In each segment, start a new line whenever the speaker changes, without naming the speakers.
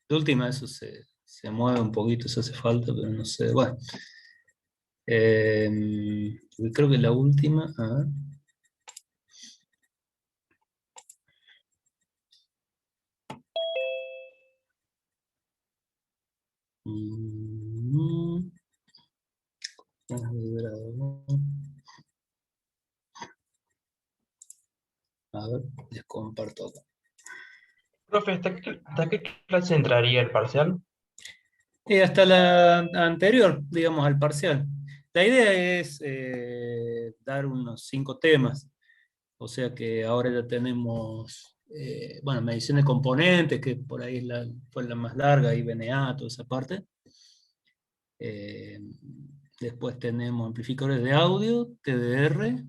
De última eso se mueve un poquito, eso hace falta, pero no sé. Bueno, creo que la última, a ver. Mm, a ver, les comparto acá.
Profe, ¿hasta qué clase entraría el parcial?
Hasta la anterior, digamos, al parcial. La idea es dar unos 5 temas, o sea que ahora ya tenemos, bueno, medición de componentes, que por ahí fue la más larga, IBNA, toda esa parte. Eh, Después tenemos amplificadores de audio, TDR.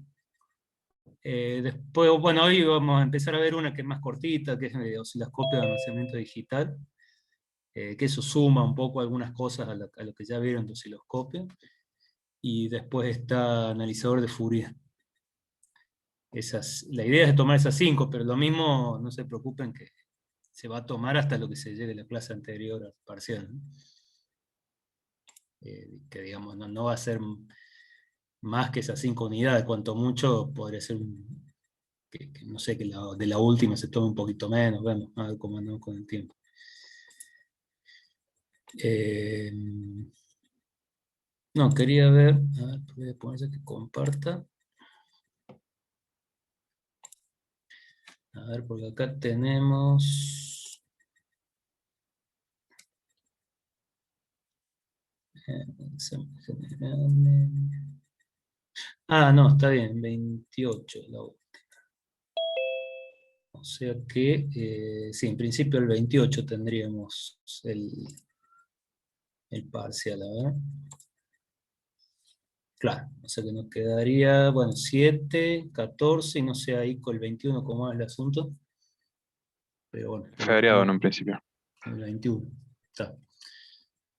Después, bueno, hoy vamos a empezar a ver una que es más cortita, que es osciloscopio de almacenamiento digital, que eso suma un poco algunas cosas a lo que ya vieron de osciloscopio. Y después está analizador de Fourier. La idea es tomar esas 5, pero lo mismo, no se preocupen que se va a tomar hasta lo que se llegue a la clase anterior al parcial, ¿no? Que digamos, no va a ser más que esas 5 unidades, cuanto mucho podría ser no sé, que de la última se tome un poquito menos, vemos, a ver cómo andamos con el tiempo. Eh, no, quería ver, a ver, voy a ponerse que comparta. A ver, porque acá tenemos... Ah, no, está bien, 28 la última. O sea que, sí, en principio el 28 tendríamos el parcial, a ver. Claro, o sea que nos quedaría, bueno, 7, 14, y no sé ahí con el 21 cómo es el asunto, pero bueno, por lo
Feriado en
pronto
un principio.
el 21. Está.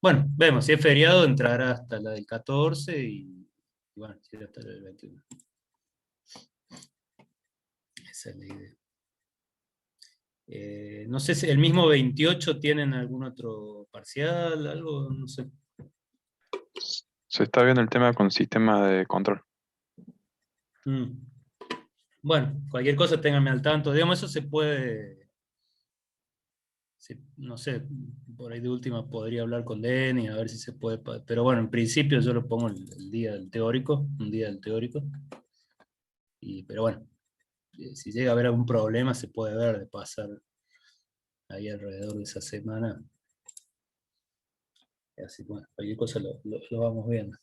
Bueno, vemos, si es feriado entrará hasta la del 14 y bueno, si hasta la del 21. Esa es la idea. No sé si el mismo 28 tienen algún otro parcial, algo, no sé.
Se está viendo el tema con sistema de control.
Mm. Bueno, cualquier cosa ténganme al tanto. Digamos, eso se puede, no sé, por ahí de última podría hablar con Denny a ver si se puede. Pero bueno, en principio yo lo pongo el día del teórico, un día del teórico. Pero bueno, si llega a haber algún problema se puede ver de pasar ahí alrededor de esa semana. Así que bueno, cualquier cosa lo vamos viendo.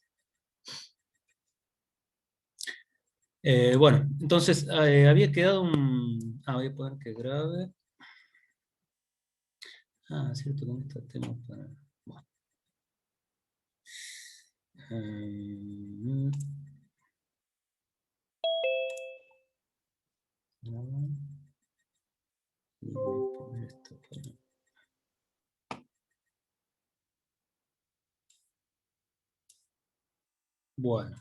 Bueno, entonces había quedado un... Ah, voy a poner que grabe. Ah, cierto que en este tema para... Bueno. Eh, no, y voy a poner esto para... Bueno.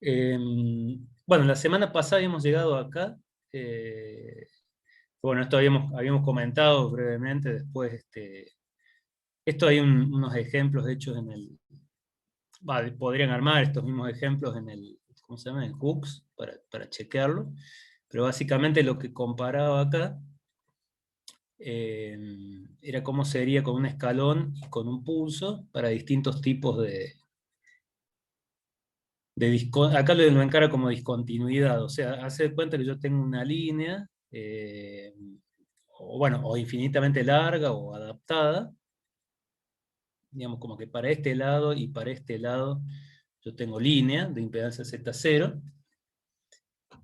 Eh, bueno, la semana pasada habíamos llegado acá. eh, bueno, esto habíamos comentado brevemente. Después, esto hay unos ejemplos hechos en el... podrían armar estos mismos ejemplos en el, ¿cómo se llama? En Hooks para chequearlo. Pero básicamente lo que comparaba acá era cómo sería con un escalón y con un pulso para distintos tipos acá lo encara como discontinuidad, o sea, hace de cuenta que yo tengo una línea, o bueno, o infinitamente larga o adaptada, digamos como que para este lado y para este lado yo tengo línea de impedancia Z0,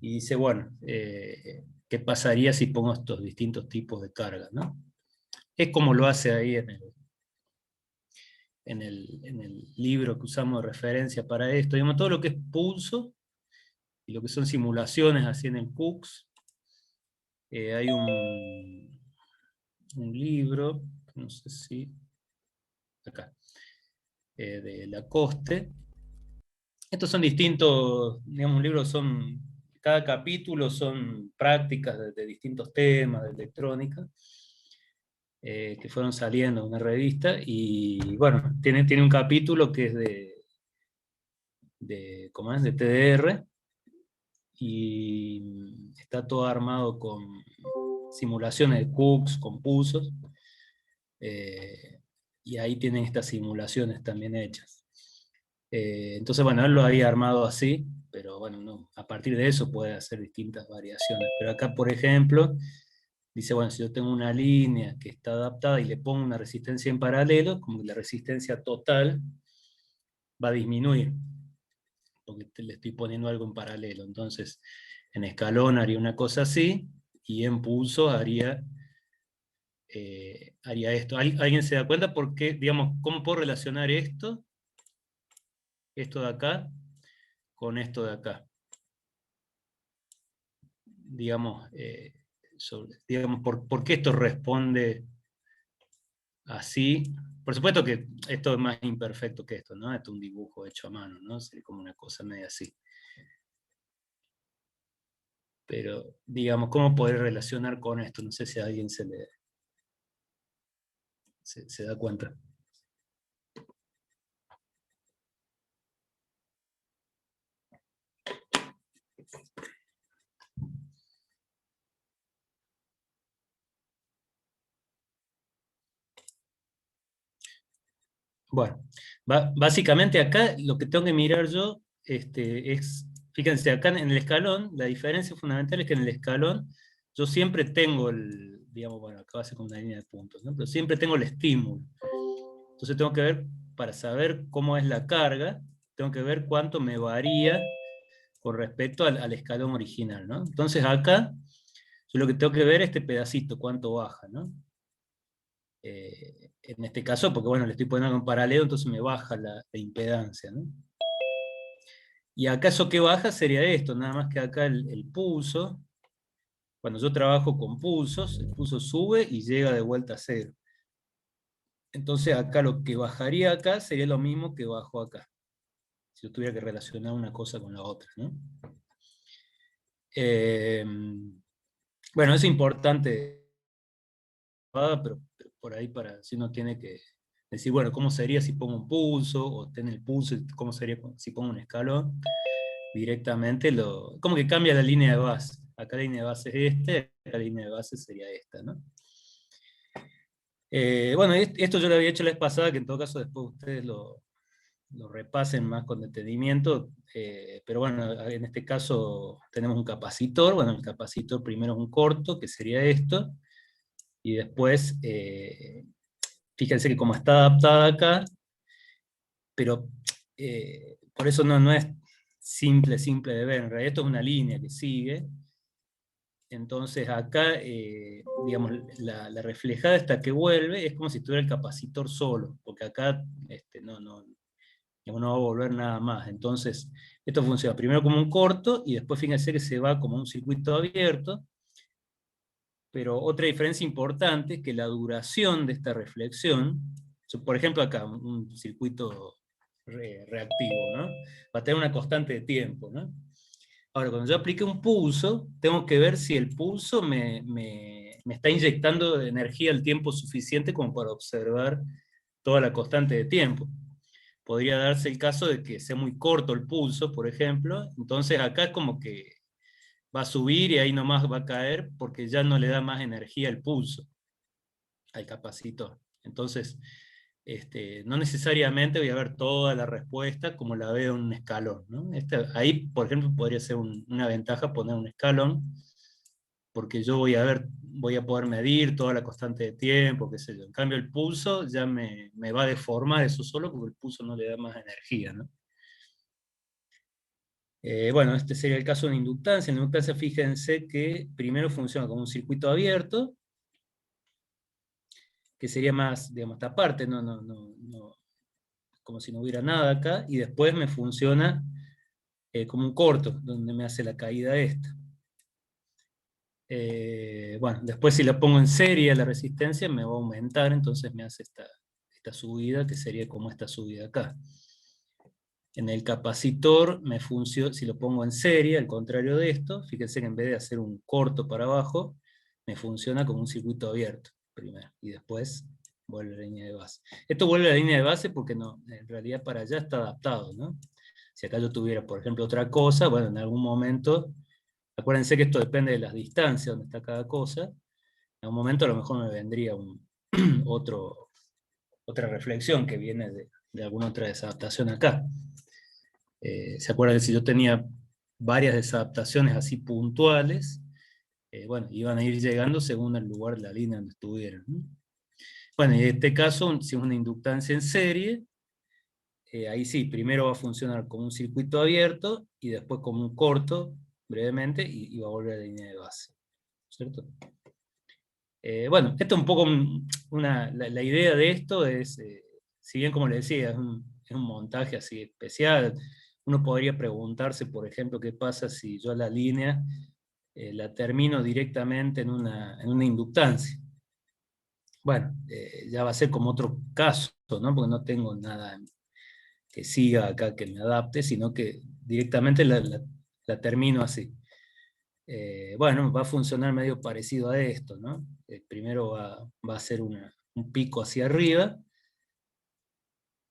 y dice, bueno, ¿qué pasaría si pongo estos distintos tipos de cargas, ¿no? Es como lo hace ahí en el libro que usamos de referencia para esto, digamos, todo lo que es pulso y lo que son simulaciones así en el Cooks. Hay un libro, no sé si, acá, de Lacoste. Estos son distintos, digamos, libros son cada capítulo son prácticas de distintos temas, de electrónica, que fueron saliendo en una revista, y bueno, tiene un capítulo que es ¿cómo es? De TDR, y está todo armado con simulaciones de Cooks, compusos, y ahí tienen estas simulaciones también hechas. Entonces, bueno, él lo había armado así, pero bueno, no, a partir de eso puede hacer distintas variaciones. Pero acá, por ejemplo, dice, bueno, si yo tengo una línea que está adaptada y le pongo una resistencia en paralelo, como que la resistencia total va a disminuir, porque le estoy poniendo algo en paralelo. Entonces, en escalón haría una cosa así, y en pulso haría esto. ¿Alguien se da cuenta por qué, digamos, cómo puedo relacionar esto de acá, con esto de acá? Digamos, digamos ¿por qué esto responde así? Por supuesto que esto es más imperfecto que esto, ¿no? Esto es un dibujo hecho a mano, ¿no? Sería como una cosa media así. Pero, digamos, ¿cómo poder relacionar con esto? No sé si a alguien se da cuenta. Bueno, básicamente acá lo que tengo que mirar yo es, fíjense, acá en el escalón, la diferencia fundamental es que en el escalón yo siempre tengo digamos, bueno, acá va a ser con una línea de puntos, ¿no? Pero siempre tengo el estímulo. Entonces tengo que ver, para saber cómo es la carga, tengo que ver cuánto me varía con respecto al escalón original, ¿no? Entonces acá, yo lo que tengo que ver es este pedacito, cuánto baja, ¿no? En este caso, porque bueno, le estoy poniendo en paralelo, entonces me baja la impedancia, ¿no? Y acá eso que baja sería esto, nada más que acá el pulso, cuando yo trabajo con pulsos, el pulso sube y llega de vuelta a cero. Entonces acá lo que bajaría acá sería lo mismo que bajó acá, si yo tuviera que relacionar una cosa con la otra, ¿no? Bueno, es importante, pero por ahí si uno tiene que decir, bueno, ¿cómo sería si pongo un pulso? O tener el pulso, ¿cómo sería si pongo un escalón? Directamente como que cambia la línea de base. Acá la línea de base es esta, acá la línea de base sería esta, ¿no? Bueno, esto yo lo había hecho la vez pasada, que en todo caso después ustedes lo repasen más con detenimiento, pero bueno, en este caso tenemos un capacitor. Bueno, el capacitor primero es un corto, que sería esto, y después, fíjense que como está adaptada acá, pero por eso no es simple de ver, en realidad esto es una línea que sigue. Entonces acá, digamos, la reflejada esta que vuelve es como si tuviera el capacitor solo, porque acá digamos, no va a volver nada más. Entonces, esto funciona primero como un corto, y después fíjense que se va como un circuito abierto. Pero otra diferencia importante es que la duración de esta reflexión, por ejemplo acá, un circuito reactivo, ¿no? Va a tener una constante de tiempo, ¿no? Ahora, cuando yo aplique un pulso, tengo que ver si el pulso me está inyectando energía al tiempo suficiente como para observar toda la constante de tiempo. Podría darse el caso de que sea muy corto el pulso, por ejemplo, entonces acá es como que va a subir y ahí nomás va a caer porque ya no le da más energía el pulso al capacitor. Entonces, no necesariamente voy a ver toda la respuesta como la veo en un escalón, ¿no? Ahí, por ejemplo, podría ser una ventaja poner un escalón, porque yo voy a poder medir toda la constante de tiempo, qué sé yo. En cambio, el pulso ya me va a deformar eso solo, porque el pulso no le da más energía, ¿no? Bueno, este sería el caso de una inductancia. En la inductancia, fíjense que primero funciona como un circuito abierto, que sería más, digamos, esta parte, como si no hubiera nada acá, y después me funciona como un corto, donde me hace la caída esta. Bueno, después si la pongo en serie la resistencia, me va a aumentar, entonces me hace esta subida, que sería como esta subida acá. En el capacitor me funciona, si lo pongo en serie, al contrario de esto, fíjense que en vez de hacer un corto para abajo, me funciona como un circuito abierto primero, y después vuelve a la línea de base. Esto vuelve a la línea de base porque no, en realidad para allá está adaptado, ¿no? Si acá yo tuviera, por ejemplo, otra cosa, bueno, en algún momento, acuérdense que esto depende de las distancias donde está cada cosa, en algún momento a lo mejor me vendría otra reflexión que viene de alguna otra desadaptación acá. ¿Se acuerdan que si yo tenía varias desadaptaciones así puntuales, bueno, iban a ir llegando según el lugar de la línea donde estuvieran, ¿no? Bueno, y en este caso, si es una inductancia en serie, ahí sí, primero va a funcionar como un circuito abierto, y después como un corto, brevemente, y va a volver a la línea de base, ¿cierto? Bueno, esto es un poco la idea de esto es, si bien como le decía, es un montaje así especial, uno podría preguntarse, por ejemplo, qué pasa si yo la línea la termino directamente en una inductancia. Bueno, ya va a ser como otro caso, ¿no? Porque no tengo nada que siga acá que me adapte, sino que directamente la termino así. Bueno, va a funcionar medio parecido a esto, ¿no? Primero va a ser un pico hacia arriba,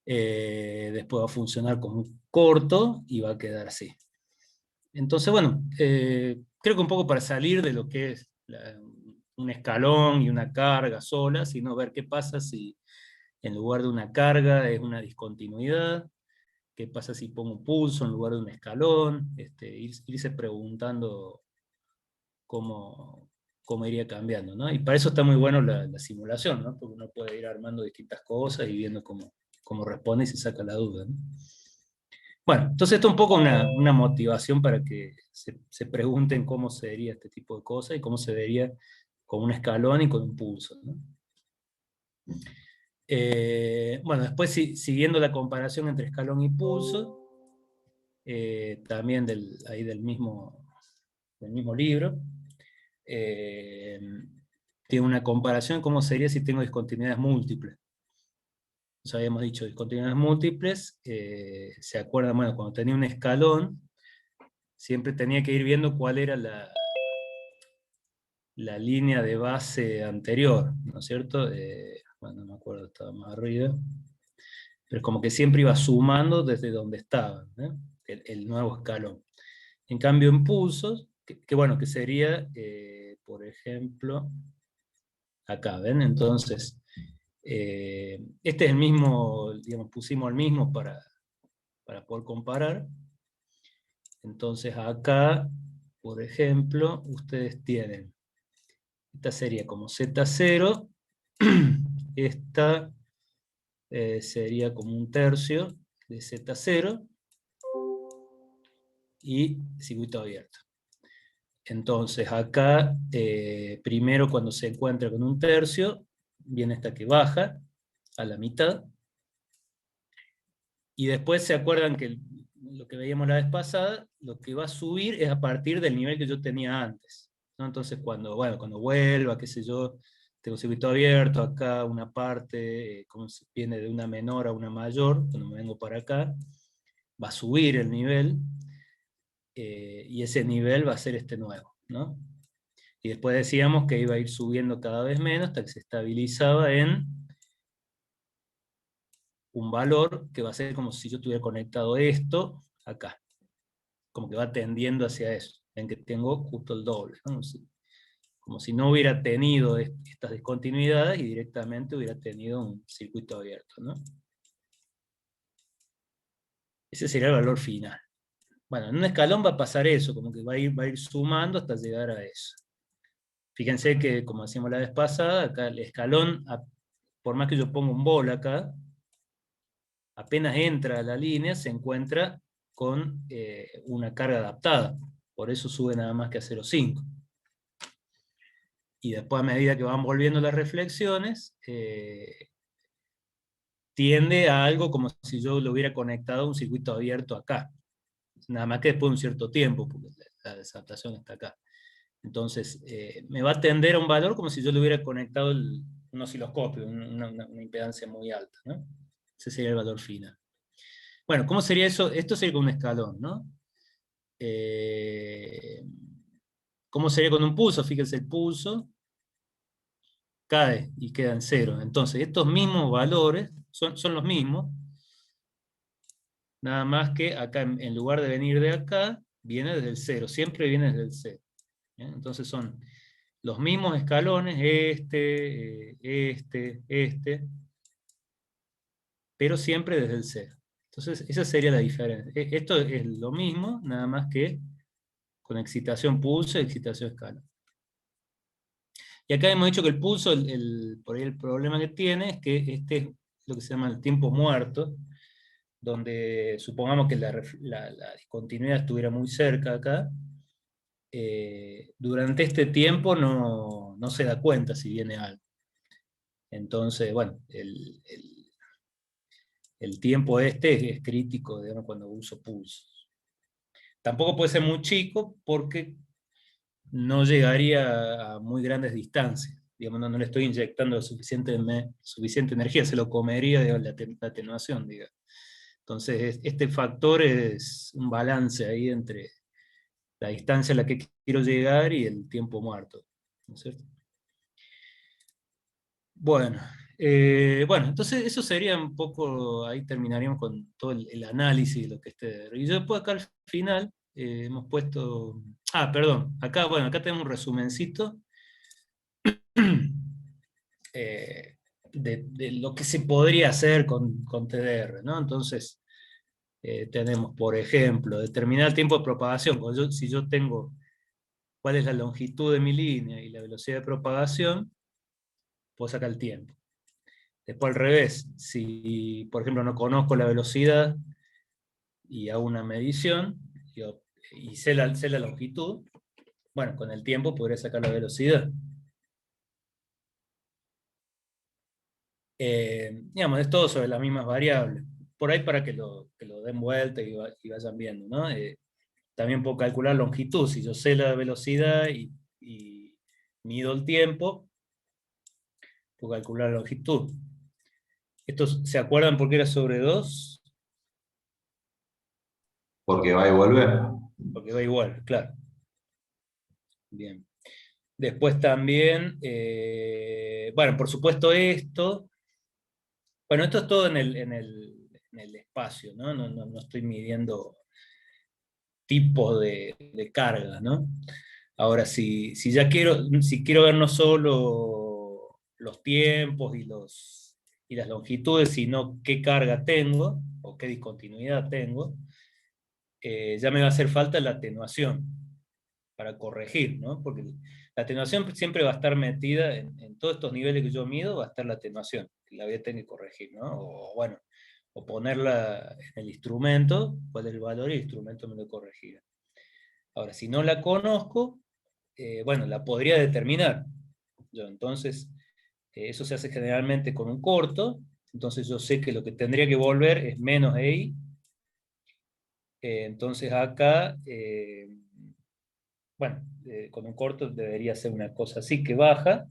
después va a funcionar como un corto y va a quedar así. Entonces, bueno, creo que un poco para salir de lo que es un escalón y una carga sola, sino ver qué pasa si en lugar de una carga es una discontinuidad, qué pasa si pongo un pulso en lugar de un escalón, irse preguntando cómo iría cambiando, ¿no? Y para eso está muy bueno la simulación, ¿no? Porque uno puede ir armando distintas cosas y viendo cómo responde y se saca la duda, ¿no? Bueno, entonces esto es un poco una motivación para que se pregunten cómo se vería este tipo de cosas y cómo se vería con un escalón y con un pulso, ¿no? Bueno, después siguiendo la comparación entre escalón y pulso, también ahí del mismo libro, tiene una comparación cómo sería si tengo discontinuidades múltiples. Nos habíamos dicho discontinuidades múltiples, se acuerdan, bueno, cuando tenía un escalón, siempre tenía que ir viendo cuál era la línea de base anterior, ¿no es cierto? Bueno, no me acuerdo, estaba más arriba, pero como que siempre iba sumando desde donde estaba, ¿eh? El nuevo escalón. En cambio, en pulsos, que bueno, que sería, por ejemplo, acá, ¿ven? Entonces, este es el mismo, digamos, pusimos el mismo para poder comparar. Entonces acá, por ejemplo, ustedes tienen, esta sería como Z0, esta sería como un tercio de Z0, y circuito abierto. Entonces acá, primero cuando se encuentra con un tercio, viene esta que baja a la mitad, y después se acuerdan que lo que veíamos la vez pasada, lo que va a subir es a partir del nivel que yo tenía antes, ¿no? Entonces cuando vuelva, qué sé yo, tengo circuito abierto, acá una parte, como viene de una menor a una mayor, cuando me vengo para acá, va a subir el nivel, y ese nivel va a ser este nuevo, ¿no? Y después decíamos que iba a ir subiendo cada vez menos hasta que se estabilizaba en un valor que va a ser como si yo tuviera conectado esto acá. Como que va tendiendo hacia eso. Ven que tengo justo el doble, ¿no? Como si no hubiera tenido estas discontinuidades y directamente hubiera tenido un circuito abierto, ¿no? Ese sería el valor final. Bueno, en un escalón va a pasar eso, como que va a ir sumando hasta llegar a eso. Fíjense que, como decíamos la vez pasada, acá el escalón, por más que yo ponga un bol acá, apenas entra a la línea, se encuentra con una carga adaptada. Por eso sube nada más que a 0,5. Y después, a medida que van volviendo las reflexiones, tiende a algo como si yo lo hubiera conectado a un circuito abierto acá. Nada más que después de un cierto tiempo, porque la desadaptación está acá. Entonces, me va a tender a un valor como si yo le hubiera conectado un osciloscopio, una impedancia muy alta, ¿no? Ese sería el valor final. Bueno, ¿cómo sería eso? Esto sería con un escalón, ¿no? ¿Cómo sería con un pulso? Fíjense, el pulso cae y queda en cero. Entonces, estos mismos valores son los mismos, nada más que acá, en lugar de venir de acá, viene desde el cero, siempre viene desde el cero. ¿Bien? Entonces son los mismos escalones, este, pero siempre desde el cero. Entonces, esa sería la diferencia. Esto es lo mismo, nada más que con excitación pulso y excitación escalón. Y acá hemos dicho que el pulso, por ahí el problema que tiene es que este es lo que se llama el tiempo muerto, donde supongamos que la discontinuidad estuviera muy cerca acá, durante este tiempo no se da cuenta si viene algo. Entonces, bueno, el tiempo este es crítico, digamos, cuando uso pulsos. Tampoco puede ser muy chico porque no llegaría a muy grandes distancias. Digamos, no le estoy inyectando suficiente energía, se lo comería, digamos, la atenuación, digamos. Entonces, este factor es un balance ahí entre la distancia a la que quiero llegar y el tiempo muerto, ¿no es cierto? Bueno, bueno, entonces eso sería un poco, ahí terminaríamos con todo el análisis de lo que esté. Y después acá al final hemos puesto, perdón, acá, bueno, acá tenemos un resumencito de lo que se podría hacer con TDR, ¿no? Entonces, tenemos, por ejemplo, determinar el tiempo de propagación. Si yo tengo cuál es la longitud de mi línea y la velocidad de propagación, puedo sacar el tiempo. Después al revés, si por ejemplo no conozco la velocidad y hago una medición y sé la longitud, bueno, con el tiempo podré sacar la velocidad. Digamos, es todo sobre las mismas variables. Por ahí para que lo den vuelta y vayan viendo, ¿no? También puedo calcular longitud. Si yo sé la velocidad y mido el tiempo, puedo calcular la longitud. ¿Estos se acuerdan por qué era sobre 2?
Porque va y vuelve.
Porque va igual, claro. Bien. Después también, bueno, por supuesto esto. Bueno, esto es todo en el espacio, ¿no? No estoy midiendo tipos de carga, ¿no? Ahora, si quiero ver no solo los tiempos y las longitudes, sino qué carga tengo, o qué discontinuidad tengo, ya me va a hacer falta la atenuación para corregir, ¿no? Porque la atenuación siempre va a estar metida en todos estos niveles que yo mido, va a estar la atenuación, que la voy a tener que corregir, ¿no? O bueno, o ponerla en el instrumento, cuál es el valor y el instrumento me lo corregirá. Ahora, si no la conozco, bueno, la podría determinar. Entonces, eso se hace generalmente con un corto, entonces yo sé que lo que tendría que volver es menos EI. Entonces acá, bueno, con un corto debería ser una cosa así que baja,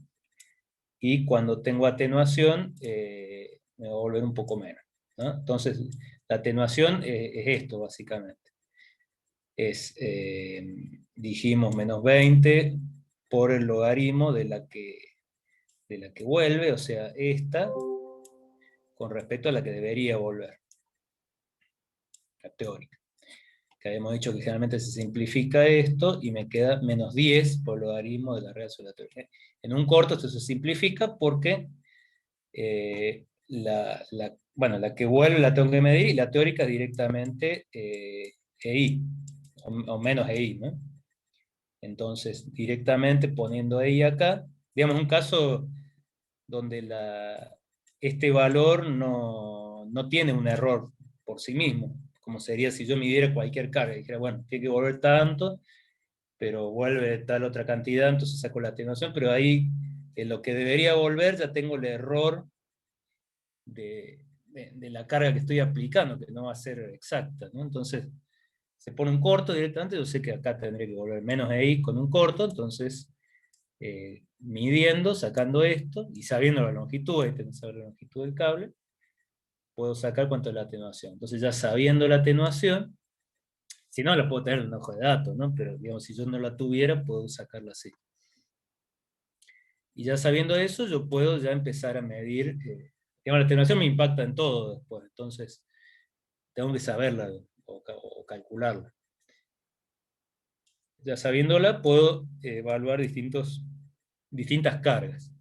y cuando tengo atenuación me va a volver un poco menos, ¿no? Entonces, la atenuación es esto básicamente. Dijimos, menos 20 por el logaritmo de la que vuelve, o sea, esta, con respecto a la que debería volver, la teórica. Que habíamos dicho que generalmente se simplifica esto y me queda menos 10 por logaritmo de la real sobre la teórica. En un corto esto se simplifica porque bueno, la que vuelve la tengo que medir y la teórica directamente EI, o menos EI, ¿no? Entonces, directamente poniendo EI acá, digamos un caso donde este valor no tiene un error por sí mismo, como sería si yo midiera cualquier carga y dijera, bueno, tiene que volver tanto, pero vuelve tal otra cantidad, entonces saco la atenuación, pero ahí en lo que debería volver ya tengo el error de la carga que estoy aplicando, que no va a ser exacta, ¿no? Entonces, se pone un corto directamente, yo sé que acá tendré que volver menos EI con un corto, entonces, midiendo, sacando esto, y sabiendo la longitud, ahí tengo que saber la longitud del cable, puedo sacar cuánto es la atenuación. Entonces ya sabiendo la atenuación, si no la puedo tener en un hoja de datos, ¿no? Pero digamos, si yo no la tuviera, puedo sacarla así. Y ya sabiendo eso, yo puedo ya empezar a medir, digamos, la atenuación me impacta en todo después, entonces tengo que saberla o calcularla. Ya sabiéndola, puedo evaluar distintas cargas.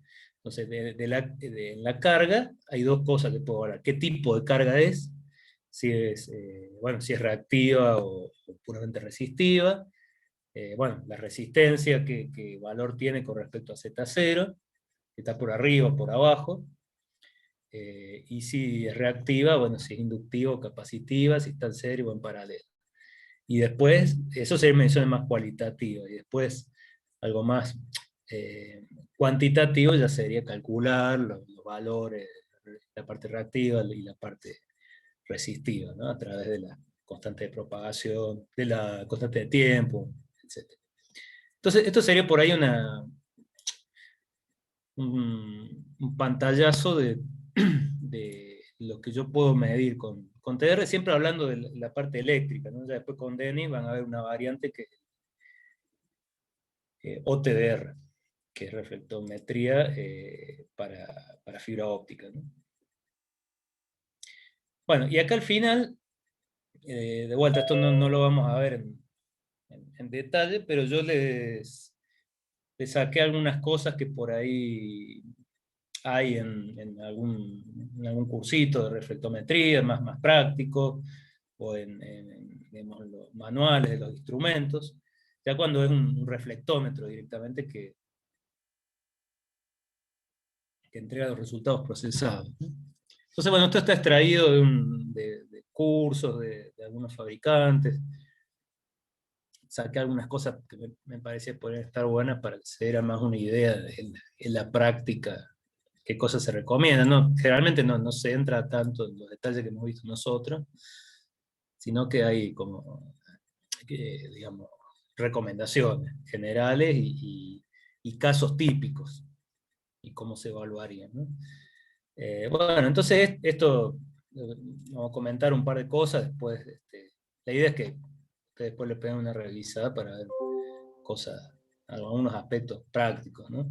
Entonces, en la carga hay dos cosas que puedo evaluar. ¿Qué tipo de carga es? Si es, bueno, si es reactiva o puramente resistiva. Bueno, la resistencia, qué valor tiene con respecto a Z0, si está por arriba o por abajo. Y si es reactiva, bueno, si es inductiva o capacitiva, si está en serie o en paralelo. Y después, eso sería mediciones más cualitativas. Y después, algo más cuantitativo ya sería calcular los valores, la parte reactiva y la parte resistiva, ¿no? A través de la constante de propagación, de la constante de tiempo, etc. Entonces, esto sería por ahí un pantallazo de lo que yo puedo medir con TDR, siempre hablando de la parte eléctrica, ¿no? Ya después con DENI van a ver una variante que OTDR, que es reflectometría para fibra óptica, ¿no? Bueno, y acá al final, de vuelta, esto no lo vamos a ver en detalle, pero yo les saqué algunas cosas que por ahí hay en algún cursito de reflectometría más práctico, o digamos, los manuales de los instrumentos, ya cuando es un reflectómetro directamente que entrega los resultados procesados, ¿no? Entonces, bueno, esto está extraído de cursos de algunos fabricantes. Saqué algunas cosas que me parecía poder estar buenas para que se diera más una idea en la práctica qué cosas se recomiendan, ¿no? Generalmente no se entra tanto en los detalles que hemos visto nosotros, sino que hay como, digamos, recomendaciones generales y casos típicos y cómo se evaluarían, ¿no? Bueno, entonces esto, vamos a comentar un par de cosas, después, la idea es que ustedes después le peguen una revisada para ver cosas, algunos aspectos prácticos, ¿no?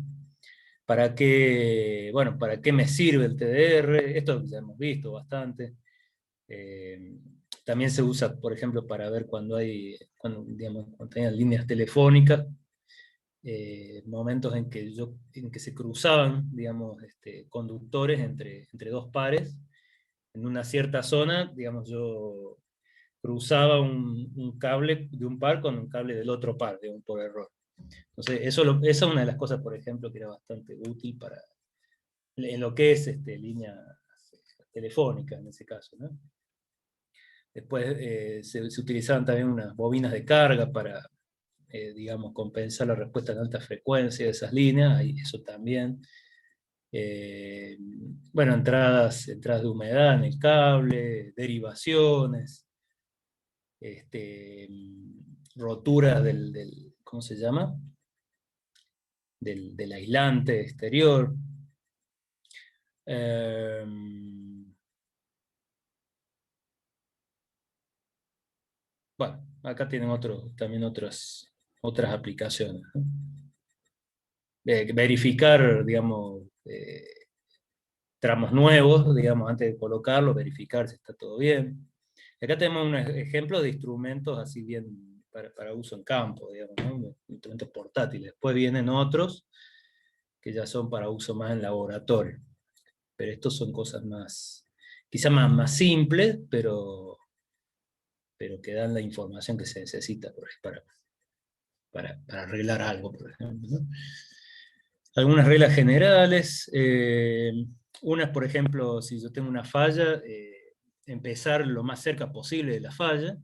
Bueno, ¿para qué me sirve el TDR? Esto ya hemos visto bastante. También se usa, por ejemplo, para ver digamos, cuando tenían líneas telefónicas, momentos en que se cruzaban, digamos, conductores entre dos pares. En una cierta zona, digamos, yo cruzaba un cable de un par con un cable del otro par, digamos, por error. Entonces, esa es una de las cosas, por ejemplo, que era bastante útil en lo que es línea telefónica, en ese caso, ¿no? Después se utilizaban también unas bobinas de carga para, digamos, compensar la respuesta en alta frecuencia de esas líneas, y eso también. Bueno, entradas de humedad en el cable, derivaciones, roturas ¿cómo se llama? Del aislante exterior. Bueno, acá tienen también otras aplicaciones, ¿no? Verificar, digamos, tramos nuevos, digamos, antes de colocarlos, verificar si está todo bien. Acá tenemos un ejemplo de instrumentos así bien para uso en campo, digamos, ¿no? Instrumentos portátiles. Después vienen otros que ya son para uso más en laboratorio. Pero estos son cosas quizás más simples, pero que dan la información que se necesita para arreglar algo, por ejemplo, ¿no? Algunas reglas generales. Unas, por ejemplo, si yo tengo una falla, empezar lo más cerca posible de la falla,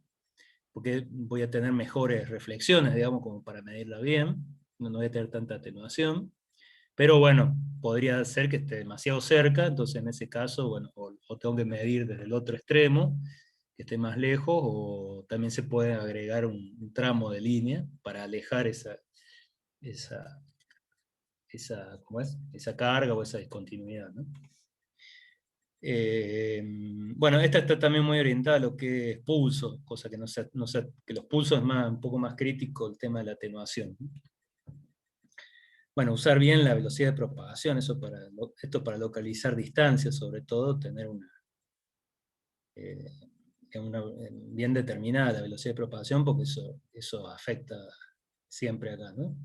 porque voy a tener mejores reflexiones, digamos, como para medirla bien, no voy a tener tanta atenuación, pero bueno, podría ser que esté demasiado cerca, entonces en ese caso, bueno, o tengo que medir desde el otro extremo, que esté más lejos, o también se puede agregar un tramo de línea para alejar ¿cómo es? Esa carga o esa discontinuidad, ¿no? Bueno, esta está también muy orientada a lo que es pulso, cosa que que los pulsos es un poco más crítico el tema de la atenuación. Bueno, usar bien la velocidad de propagación, esto para localizar distancias, sobre todo, tener eh, bien determinada la velocidad de propagación, porque eso afecta siempre acá, ¿no?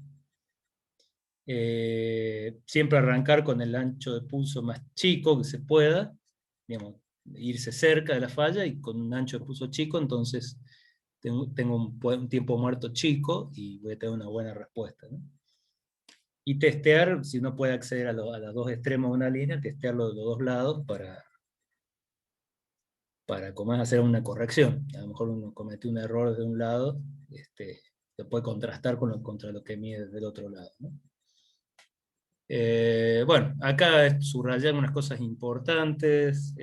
Siempre arrancar con el ancho de pulso más chico que se pueda, digamos, irse cerca de la falla y con un ancho de pulso chico, entonces tengo un tiempo muerto chico y voy a tener una buena respuesta, ¿no? Y testear, si uno puede acceder a los dos extremos de una línea, testearlo de los dos lados para como es hacer una corrección. A lo mejor uno cometió un error de un lado, se puede contrastar contra lo que mide del otro lado, ¿no? Bueno, acá subrayar unas cosas importantes.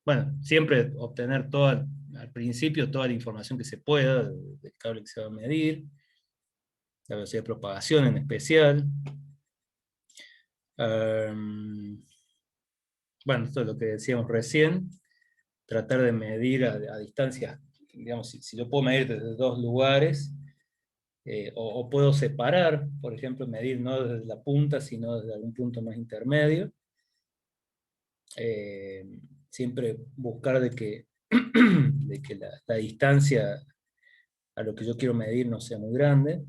Bueno, siempre obtener al principio toda la información que se pueda del cable que se va a medir, la velocidad de propagación en especial. Bueno, esto es lo que decíamos recién, tratar de medir a distancias, digamos, si yo puedo medir desde dos lugares, o puedo separar, por ejemplo, medir no desde la punta, sino desde algún punto más intermedio. Siempre buscar de que la distancia a lo que yo quiero medir no sea muy grande,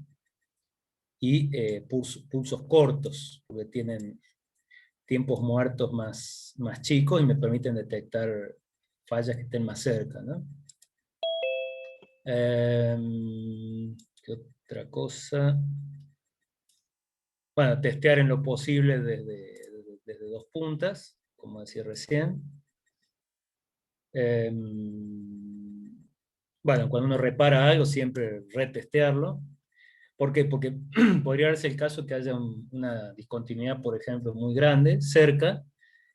y pulsos cortos, porque tienen tiempos muertos más chicos y me permiten detectar fallas que estén más cerca, ¿no? ¿Qué otra cosa? Bueno, testear en lo posible desde dos puntas, como decía recién. Bueno, cuando uno repara algo, siempre retestearlo. ¿Por qué? Porque podría darse el caso que haya una discontinuidad, por ejemplo, muy grande, cerca,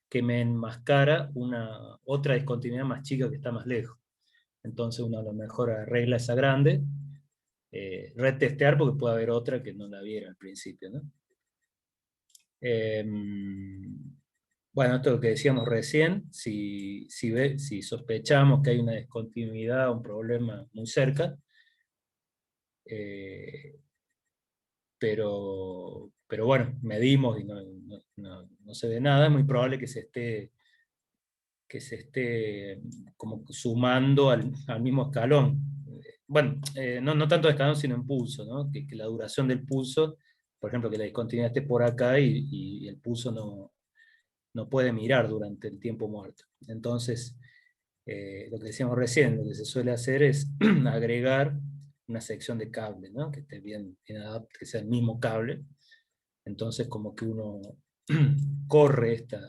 que me enmascara otra discontinuidad más chica que está más lejos. Entonces uno a lo mejor arregla esa grande, retestear porque puede haber otra que no la viera al principio, ¿no? Bueno, esto es lo que decíamos recién, si sospechamos que hay una discontinuidad, un problema muy cerca, pero bueno, medimos y no se ve nada, es muy probable que se esté como sumando al mismo escalón. Bueno, no tanto de escalón, sino en pulso, ¿no? Que la duración del pulso, por ejemplo, que la discontinuidad esté por acá y el pulso no puede mirar durante el tiempo muerto. Entonces, lo que decíamos recién, lo que se suele hacer es agregar una sección de cable, ¿no? Que esté bien adaptado, que sea el mismo cable. Entonces, como que uno corre esta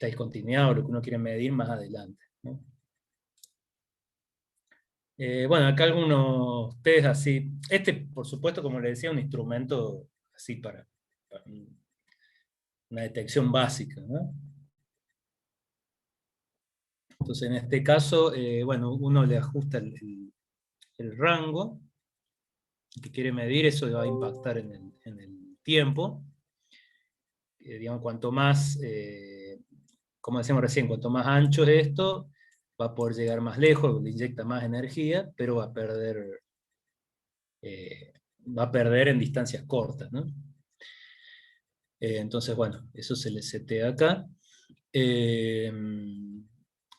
discontinuidad o lo que uno quiere medir más adelante, ¿no? Bueno, acá algunos test así. Por supuesto, como le decía, un instrumento así para una detección básica, ¿no? Entonces, en este caso, bueno, uno le ajusta el rango que quiere medir, eso va a impactar en el tiempo. Digamos, cuanto más, como decíamos recién, cuanto más ancho es esto, va a poder llegar más lejos, le inyecta más energía, pero va a perder en distancias cortas, ¿no? Entonces, bueno, eso se le setea acá.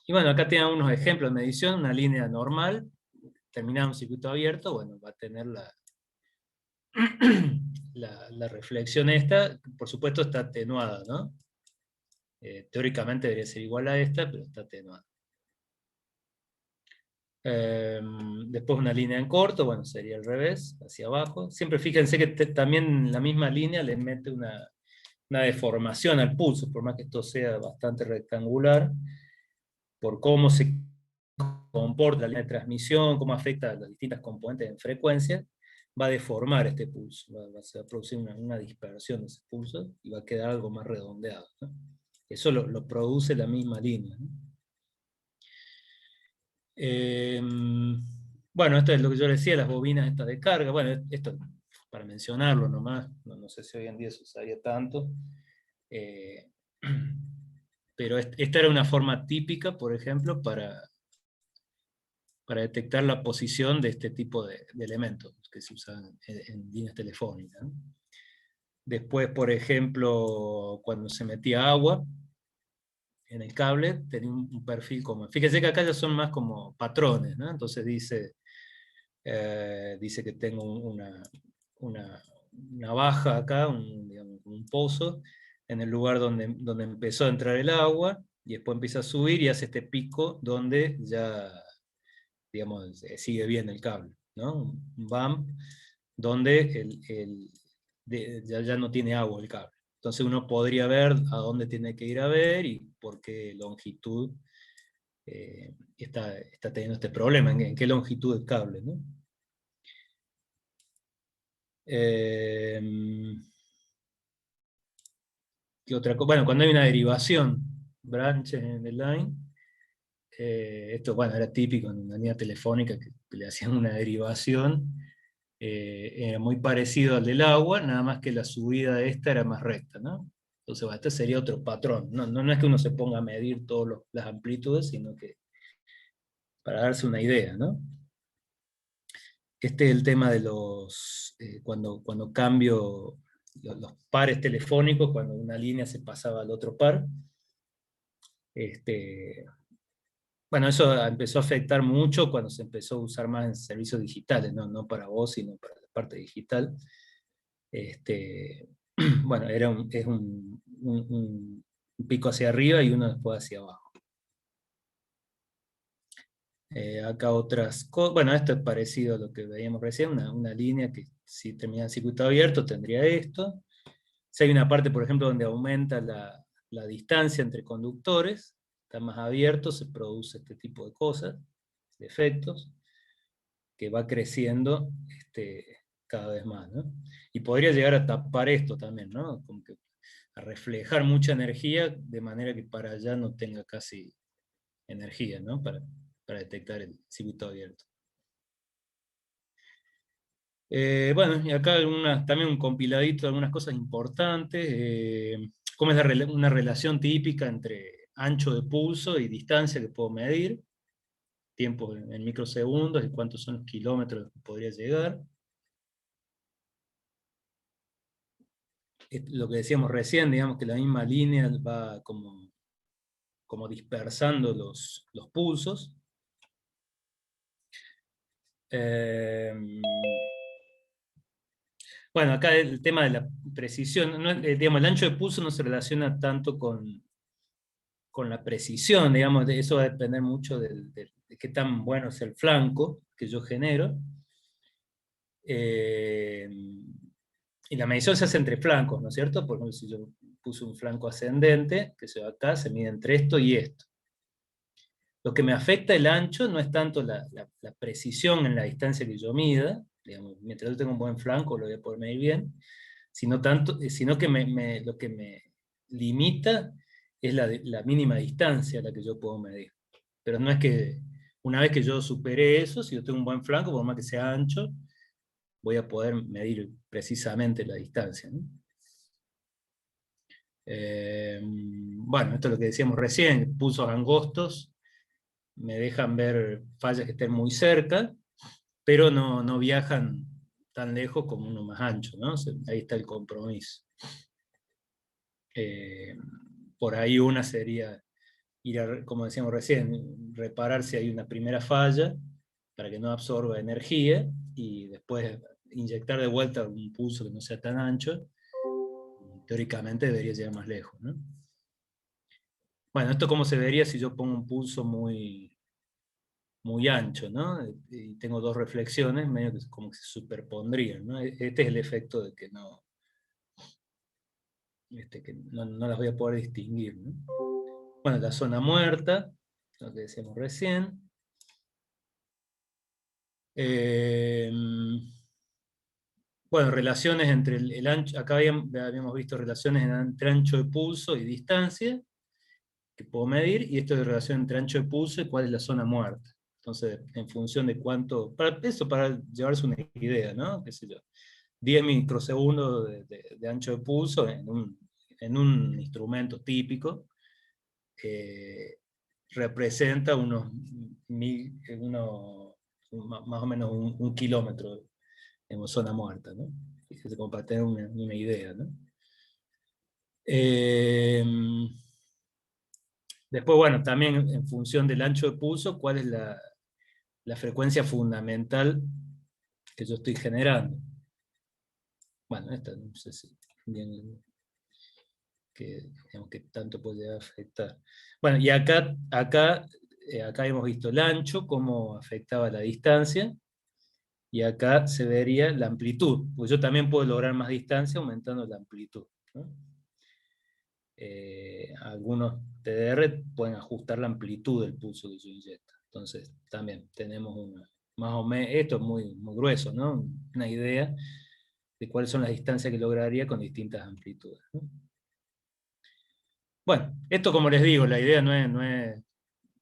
Y bueno, acá tienen unos ejemplos de medición, una línea normal, terminada un circuito abierto, bueno, va a tener la reflexión esta, por supuesto está atenuada, ¿no? Teóricamente debería ser igual a esta, pero está atenuada. Después una línea en corto, bueno, sería al revés, hacia abajo. Siempre fíjense que también la misma línea le mete una deformación al pulso, por más que esto sea bastante rectangular, por cómo se comporta la línea de transmisión, cómo afecta a las distintas componentes en frecuencia, va a deformar este pulso, se va a producir una dispersión de ese pulso y va a quedar algo más redondeado, ¿no? Eso lo produce la misma línea, ¿no? Bueno, esto es lo que yo decía, las bobinas estas de carga. Bueno, esto para mencionarlo nomás, no sé si hoy en día se usaría tanto. Pero esta era una forma típica, por ejemplo, para detectar la posición de este tipo de elementos que se usan en líneas telefónicas, ¿no? Después, por ejemplo, cuando se metía agua en el cable, tenía un perfil como... Fíjese que acá ya son más como patrones, ¿no? Entonces dice que tengo una baja acá, digamos, un pozo, en el lugar donde empezó a entrar el agua, y después empieza a subir y hace este pico donde ya, digamos, sigue bien el cable, ¿no? Un bump donde ya no tiene agua el cable. Entonces uno podría ver a dónde tiene que ir a ver y por qué longitud está teniendo este problema, en qué longitud el cable, ¿no? ¿Qué otra cosa? Bueno, cuando hay una derivación, branch en el line, esto, bueno, era típico en una línea telefónica que le hacían una derivación, era muy parecido al del agua, nada más que la subida de esta era más recta, ¿no? Entonces, bueno, este sería otro patrón. No es que uno se ponga a medir todas las amplitudes, sino que para darse una idea, ¿no? Este es el tema de cuando cambio los pares telefónicos, cuando una línea se pasaba al otro par. Bueno, eso empezó a afectar mucho cuando se empezó a usar más en servicios digitales, no para voz, sino para la parte digital. Bueno, es un pico hacia arriba y uno después hacia abajo. Acá otras cosas, bueno, esto es parecido a lo que veíamos recién, una línea que si termina en circuito abierto tendría esto. Si hay una parte, por ejemplo, donde aumenta la distancia entre conductores, está más abierto, se produce este tipo de cosas, de efectos, que va creciendo cada vez más, ¿no? Y podría llegar a tapar esto también, ¿no? Como que a reflejar mucha energía, de manera que para allá no tenga casi energía, ¿no? Para detectar el circuito abierto. Bueno, y acá también un compiladito de algunas cosas importantes. ¿Cómo es una relación típica entre ancho de pulso y distancia que puedo medir? Tiempo en microsegundos y cuántos son los kilómetros que podría llegar. Lo que decíamos recién, digamos que la misma línea va como dispersando los pulsos. Bueno, acá el tema de la precisión, digamos, el ancho de pulso no se relaciona tanto con la precisión, digamos, eso va a depender mucho de qué tan bueno es el flanco que yo genero. Y la medición se hace entre flancos, ¿no es cierto? Por ejemplo, si yo puse un flanco ascendente, que se va acá, se mide entre esto y esto. Lo que me afecta el ancho no es tanto la precisión en la distancia que yo mida, digamos, mientras yo tengo un buen flanco lo voy a poder medir bien, sino que lo que me limita es la mínima distancia a la que yo puedo medir. Pero no es que una vez que yo supere eso, si yo tengo un buen flanco, por más que sea ancho, voy a poder medir precisamente la distancia, ¿no? Bueno, esto es lo que decíamos recién, pulsos angostos me dejan ver fallas que estén muy cerca, pero no viajan tan lejos como uno más ancho, ¿no? Ahí está el compromiso. Por ahí una sería como decíamos recién, reparar si hay una primera falla para que no absorba energía y después inyectar de vuelta un pulso que no sea tan ancho, teóricamente debería llegar más lejos, ¿no? Bueno, esto cómo se vería si yo pongo un pulso muy ancho, ¿no? Y tengo dos reflexiones, medio que como que se superpondrían, ¿no? Este es el efecto de que no las voy a poder distinguir, ¿no? Bueno, la zona muerta, lo que decíamos recién. Bueno, relaciones entre el ancho, acá habíamos visto relaciones entre ancho de pulso y distancia, que puedo medir, y esto de relación entre ancho de pulso y cuál es la zona muerta. Entonces, en función de cuánto, para llevarse una idea, ¿no? Qué sé yo, 10 microsegundos de ancho de pulso en en un instrumento típico, representa más o menos un kilómetro en zona muerta, ¿no? Fíjense, como para tener una idea, ¿no? Después, bueno, también en función del ancho de pulso, ¿cuál es la frecuencia fundamental que yo estoy generando? Bueno, esta no sé si bien digamos, que tanto puede afectar. Bueno, y acá hemos visto el ancho, cómo afectaba la distancia, y acá se vería la amplitud, pues yo también puedo lograr más distancia aumentando la amplitud, ¿no? Algunos TDR pueden ajustar la amplitud del pulso que yo inyecto. Entonces, también tenemos más o menos, esto es muy, muy grueso, ¿no? Una idea de cuáles son las distancias que lograría con distintas amplitudes, ¿no? Bueno, esto, como les digo, la idea no es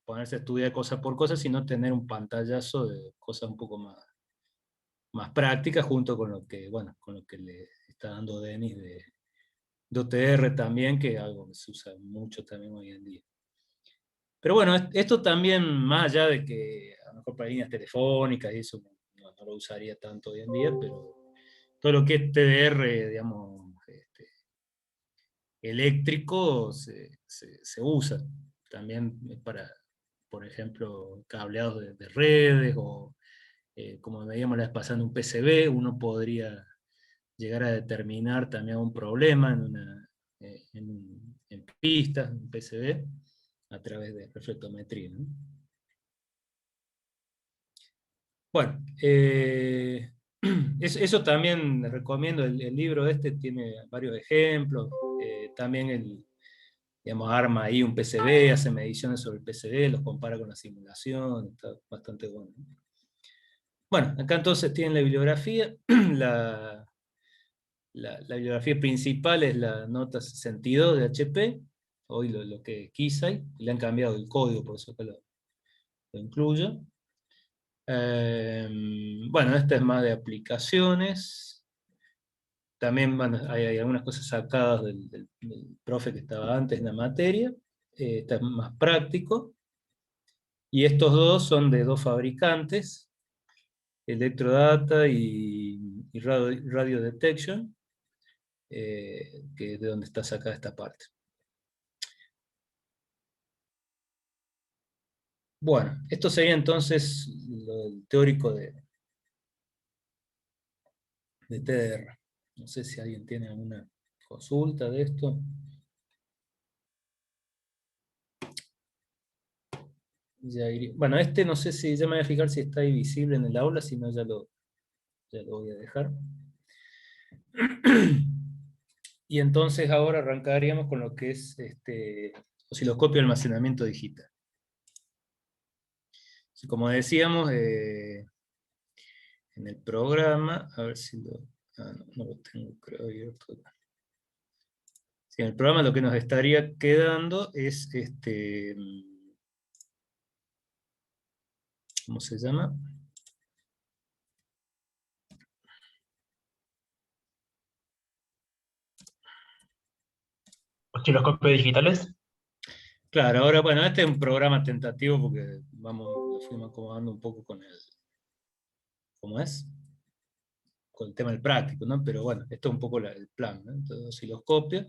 ponerse a estudiar cosa por cosa, sino tener un pantallazo de cosas un poco más prácticas, junto con lo que, bueno, con lo que le está dando Denis de OTR también, que es algo que se usa mucho también hoy en día. Pero bueno, esto también, más allá de que a lo mejor para líneas telefónicas y eso no lo usaría tanto hoy en día, pero todo lo que es TDR, digamos, eléctrico se usa también para, por ejemplo, cableados de redes, o como veíamos la vez pasando un PCB, uno podría llegar a determinar también un problema en pistas, un PCB, a través de reflectometría, ¿no? Bueno, eso también les recomiendo, el libro este tiene varios ejemplos, también digamos, arma ahí un PCB, hace mediciones sobre el PCB, los compara con la simulación, está bastante bueno. Bueno, acá entonces tienen la bibliografía, la bibliografía principal es la nota 62 de HP, hoy lo que es Keysight, le han cambiado el código, por eso que lo incluyo. Bueno, esta es más de aplicaciones. También, bueno, hay algunas cosas sacadas del profe que estaba antes en la materia. Esta es más práctico. Y estos dos son de dos fabricantes, Electrodata y Radio Detection, que es de donde está sacada esta parte. Bueno, esto sería entonces el teórico de TDR. No sé si alguien tiene alguna consulta de esto. Bueno, no sé si ya me voy a fijar si está ahí visible en el aula, si no ya lo voy a dejar. Y entonces ahora arrancaríamos con lo que es osciloscopio de almacenamiento digital. Como decíamos, en el programa, a ver si no lo tengo, creo abierto. Sí, en el programa lo que nos estaría quedando es ¿cómo se llama?
¿Osciloscopios digitales?
Claro, ahora, bueno, este es un programa tentativo porque lo fuimos acomodando un poco ¿cómo es? Con el tema del práctico, ¿no? Pero bueno, esto es un poco el plan, ¿no? Entonces, osciloscopio.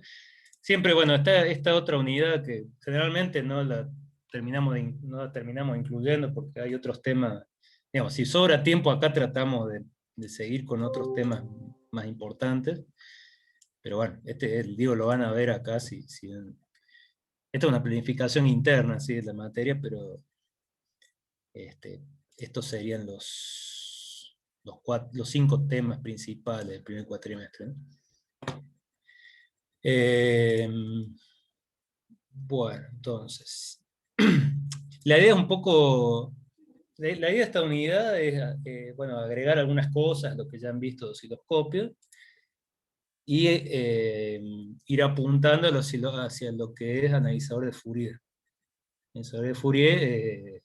Siempre, bueno, está esta otra unidad que generalmente no la terminamos incluyendo porque hay otros temas. Digamos, si sobra tiempo acá tratamos de seguir con otros temas más importantes, pero bueno, digo, lo van a ver acá esta es una planificación interna, ¿sí?, de la materia, pero estos serían los 5 temas principales del primer cuatrimestre, ¿no? Bueno, entonces, la idea es un poco, la idea de esta unidad es, bueno, agregar algunas cosas, lo que ya han visto de osciloscopio, y ir apuntando hacia lo que es analizador de Fourier. Analizador de Fourier,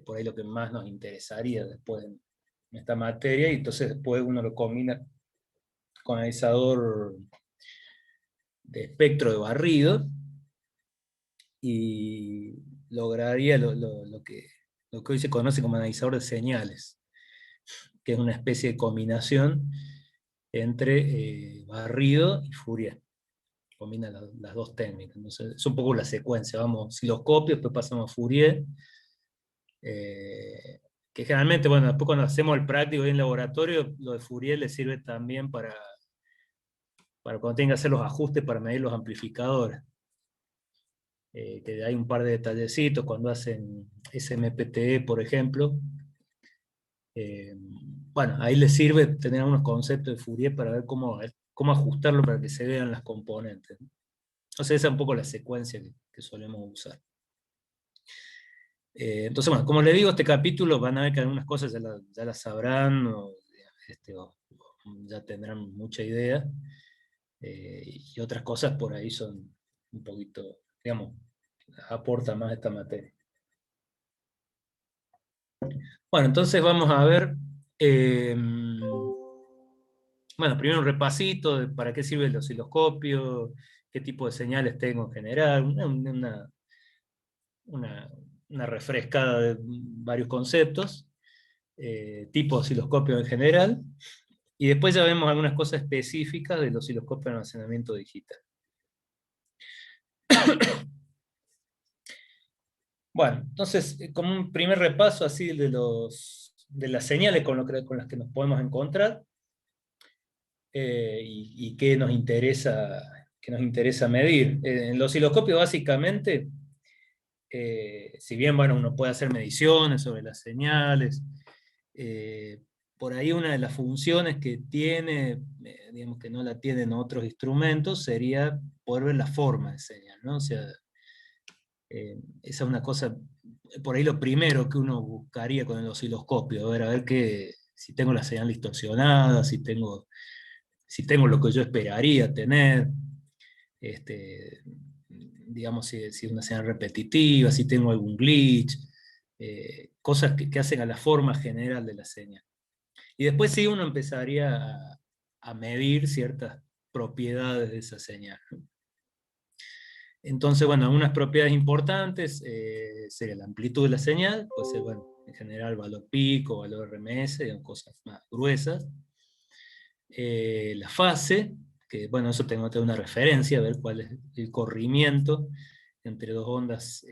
por ahí lo que más nos interesaría después en esta materia, y entonces después uno lo combina con analizador espectro de barrido, y lograría lo que hoy se conoce como analizador de señales, que es una especie de combinación entre barrido y Fourier. Combina las dos técnicas. Entonces, es un poco la secuencia. Vamos, osciloscopio, después pasamos a Fourier, que generalmente, bueno, después cuando hacemos el práctico en laboratorio, lo de Fourier le sirve también para cuando tenga que hacer los ajustes para medir los amplificadores. Que hay un par de detallecitos cuando hacen SMPTE, por ejemplo. Bueno, ahí les sirve tener unos conceptos de Fourier para ver cómo ajustarlo para que se vean las componentes. Entonces esa es un poco la secuencia que solemos usar. Entonces, bueno, como les digo, este capítulo van a ver que algunas cosas ya las sabrán, o ya tendrán mucha idea, y otras cosas por ahí son un poquito, digamos, aporta más esta materia. Bueno, entonces vamos a ver, bueno, primero un repasito de para qué sirve el osciloscopio, qué tipo de señales tengo en general, una refrescada de varios conceptos, tipo de osciloscopio en general, y después ya vemos algunas cosas específicas del osciloscopio de almacenamiento digital. Bueno, entonces, como un primer repaso así de las señales con las que nos podemos encontrar, y qué nos interesa medir. En el osciloscopio, básicamente, si bien, bueno, uno puede hacer mediciones sobre las señales, por ahí una de las funciones que tiene, digamos que no la tienen otros instrumentos, sería poder ver la forma de señal, ¿no? O sea, esa es una cosa, por ahí lo primero que uno buscaría con el osciloscopio, a ver si tengo la señal distorsionada, si tengo lo que yo esperaría tener, digamos, si es una señal repetitiva, si tengo algún glitch, cosas que hacen a la forma general de la señal. Y después sí uno empezaría a medir ciertas propiedades de esa señal. Entonces, bueno, algunas propiedades importantes sería la amplitud de la señal, puede ser, bueno, en general valor pico, valor RMS, cosas más gruesas. La fase, que bueno, eso tengo que tener una referencia, a ver cuál es el corrimiento entre dos ondas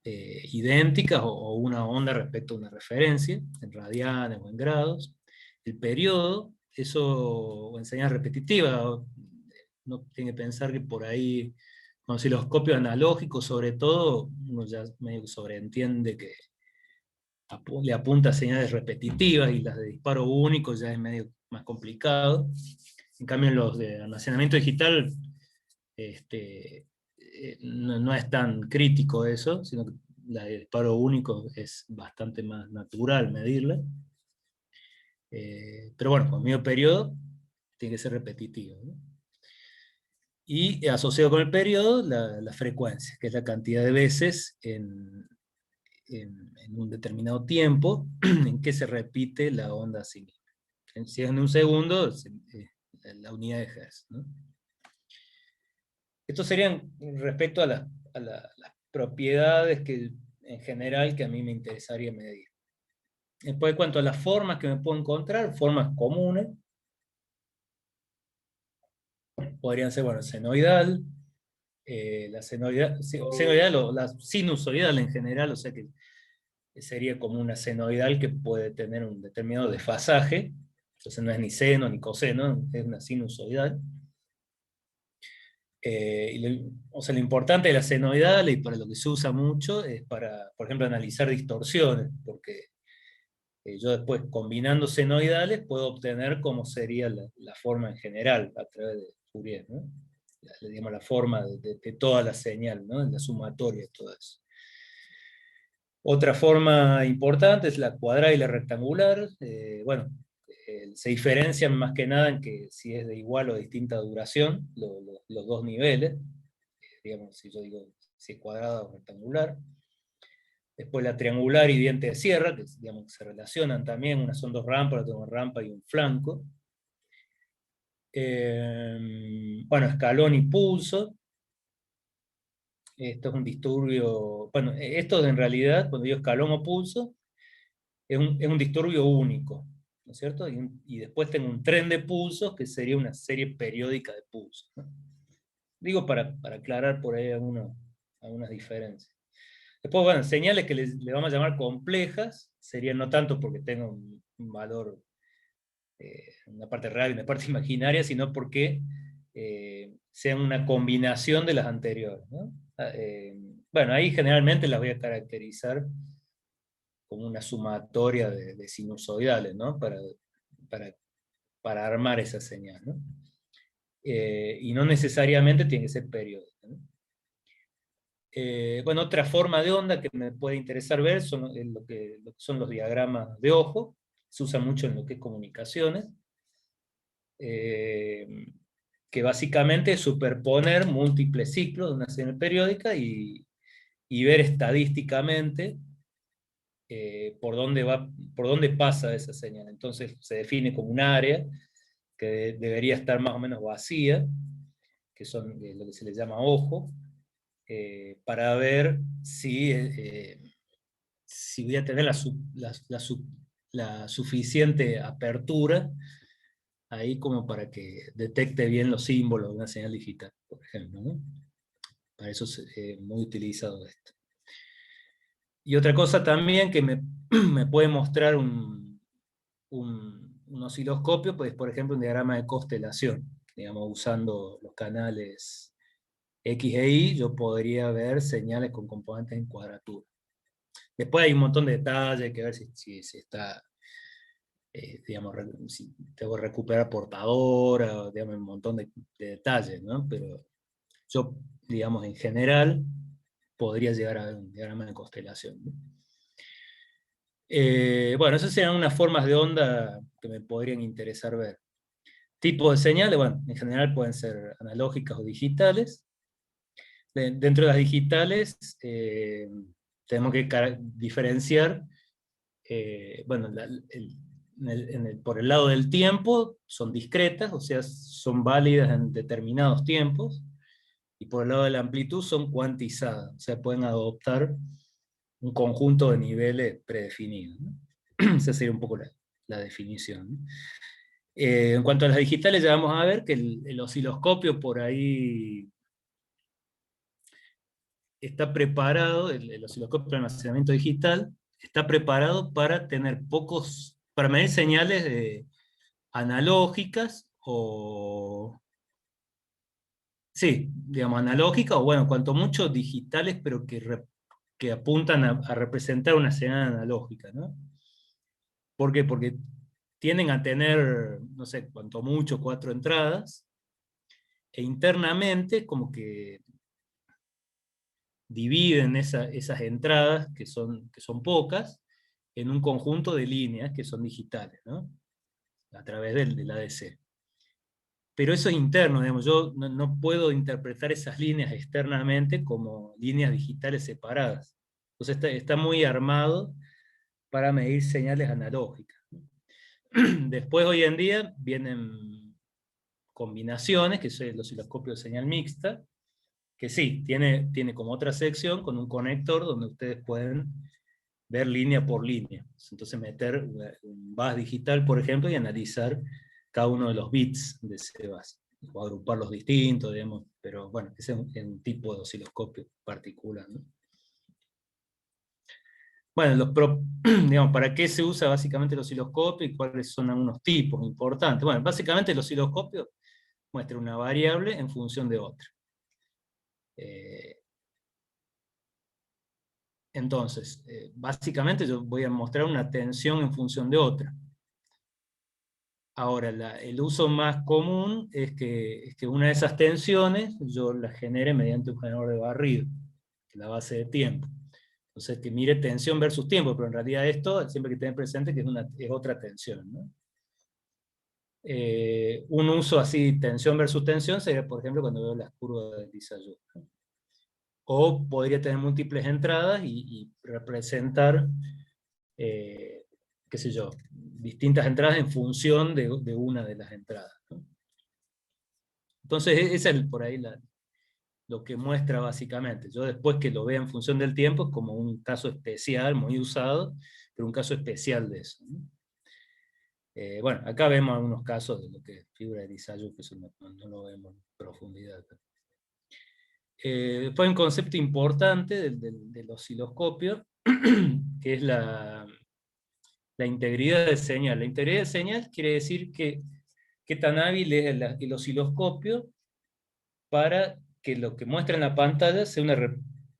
idénticas, o una onda respecto a una referencia, en radianes o en grados. El periodo, eso, o en señal repetitiva, no tiene que pensar que por ahí, con osciloscopio analógico sobre todo, uno ya medio sobreentiende que le apunta a señales repetitivas, y las de disparo único ya es medio más complicado. En cambio, en los de almacenamiento digital, no es tan crítico eso, sino que la de disparo único es bastante más natural medirla. Pero bueno, con medio periodo tiene que ser repetitivo, ¿no? Y asociado con el periodo, la frecuencia, que es la cantidad de veces en un determinado tiempo en que se repite la onda a sí misma. Si es en un segundo, la unidad de Hertz, ¿no? Estos serían respecto a las propiedades en general que a mí me interesaría medir. Después, en cuanto a las formas que me puedo encontrar, formas comunes, podrían ser, bueno, senoidal, la senoidal o la sinusoidal en general, o sea que sería como una senoidal que puede tener un determinado desfasaje, entonces no es ni seno ni coseno, es una sinusoidal. O sea, lo importante de la senoidal, y para lo que se usa mucho, es para, por ejemplo, analizar distorsiones, porque yo después, combinando senoidales, puedo obtener cómo sería la forma en general a través de Fourier, ¿no? Digamos, la forma de toda la señal, ¿no? La sumatoria de todo eso. Otra forma importante es la cuadrada y la rectangular. Bueno, se diferencian más que nada en que si es de igual o distinta duración, los dos niveles, digamos, si yo digo si es cuadrada o rectangular. Después la triangular y diente de sierra, que digamos, se relacionan también, unas son dos rampas, otra una rampa y un flanco. Bueno, escalón y pulso. Esto es un disturbio, bueno, esto en realidad, cuando digo escalón o pulso, es un disturbio único, ¿no es cierto? Y después tengo un tren de pulsos, que sería una serie periódica de pulsos, ¿no? Digo para aclarar por ahí algunas diferencias. Después, bueno, señales que le vamos a llamar complejas, serían no tanto porque tenga un valor, una parte real y una parte imaginaria, sino porque sean una combinación de las anteriores, ¿no? Bueno, ahí generalmente las voy a caracterizar como una sumatoria de sinusoidales, ¿no? Para, para armar esa señal, ¿no? Y no necesariamente tiene que ser periódica, ¿no? Bueno, otra forma de onda que me puede interesar ver son lo que son los diagramas de ojo. Se usa mucho en lo que es comunicaciones. Que básicamente es superponer múltiples ciclos de una señal periódica y ver estadísticamente por dónde pasa esa señal. Entonces se define como un área que debería estar más o menos vacía, que son lo que se le llama ojo, para ver si voy a tener la suficiente apertura ahí como para que detecte bien los símbolos de una señal digital, por ejemplo, ¿no? Para eso es muy utilizado esto. Y otra cosa también que me puede mostrar un osciloscopio, pues por ejemplo un diagrama de constelación, digamos, usando los canales X e Y, yo podría ver señales con componentes en cuadratura. Después hay un montón de detalles, hay que ver si está, digamos, si tengo que recuperar portadora, digamos, un montón de detalles, ¿no? Pero yo, digamos, en general, podría llegar a ver un diagrama de constelación, ¿no? Bueno, esas serían unas formas de onda que me podrían interesar ver. Tipos de señales, bueno, en general pueden ser analógicas o digitales. Dentro de las digitales, tenemos que diferenciar, bueno, por el lado del tiempo, son discretas, o sea, son válidas en determinados tiempos, y por el lado de la amplitud son cuantizadas, o sea, pueden adoptar un conjunto de niveles predefinidos, ¿no? Esa sería un poco la definición, ¿no? En cuanto a las digitales, ya vamos a ver que el osciloscopio por ahí está preparado, el osciloscopio de almacenamiento digital, está preparado para para medir señales analógicas sí, digamos analógicas o bueno, cuanto mucho digitales, pero que apuntan a representar una señal analógica, ¿no? ¿Por qué? Porque tienden a tener, no sé, cuanto mucho 4 entradas, e internamente como que dividen esas entradas, que son pocas, en un conjunto de líneas que son digitales, ¿no? A través del ADC. Pero eso es interno, digamos, yo no puedo interpretar esas líneas externamente como líneas digitales separadas. Entonces está muy armado para medir señales analógicas. Después, hoy en día, vienen combinaciones, que es el osciloscopio de señal mixta, que sí, tiene como otra sección con un conector donde ustedes pueden ver línea por línea. Entonces meter un bus digital, por ejemplo, y analizar cada uno de los bits de ese bus, o agruparlos distintos, digamos, pero bueno, ese es un tipo de osciloscopio particular, ¿no? Bueno, digamos, ¿para qué se usa básicamente el osciloscopio y cuáles son algunos tipos importantes? Bueno, básicamente el osciloscopio muestra una variable en función de otra. Entonces, básicamente yo voy a mostrar una tensión en función de otra. Ahora, el uso más común es que una de esas tensiones yo la genere mediante un generador de barrido, que es la base de tiempo. Entonces, que mire tensión versus tiempo, pero en realidad esto siempre hay que tener presente que es otra tensión, ¿no? Un uso así, tensión versus tensión, sería, por ejemplo, cuando veo las curvas de Lissajous, ¿no? O podría tener múltiples entradas y representar, qué sé yo, distintas entradas en función de una de las entradas, ¿no? Entonces, esa es por ahí lo que muestra básicamente. Yo después que lo vea en función del tiempo, es como un caso especial, muy usado, pero un caso especial de eso, ¿no? Bueno, acá vemos algunos casos de lo que es fibra de Lissajous, que eso no lo vemos en profundidad. Después un concepto importante del osciloscopio, que es la integridad de señal. La integridad de señal quiere decir que qué tan hábil es el osciloscopio para que lo que muestra en la pantalla sea una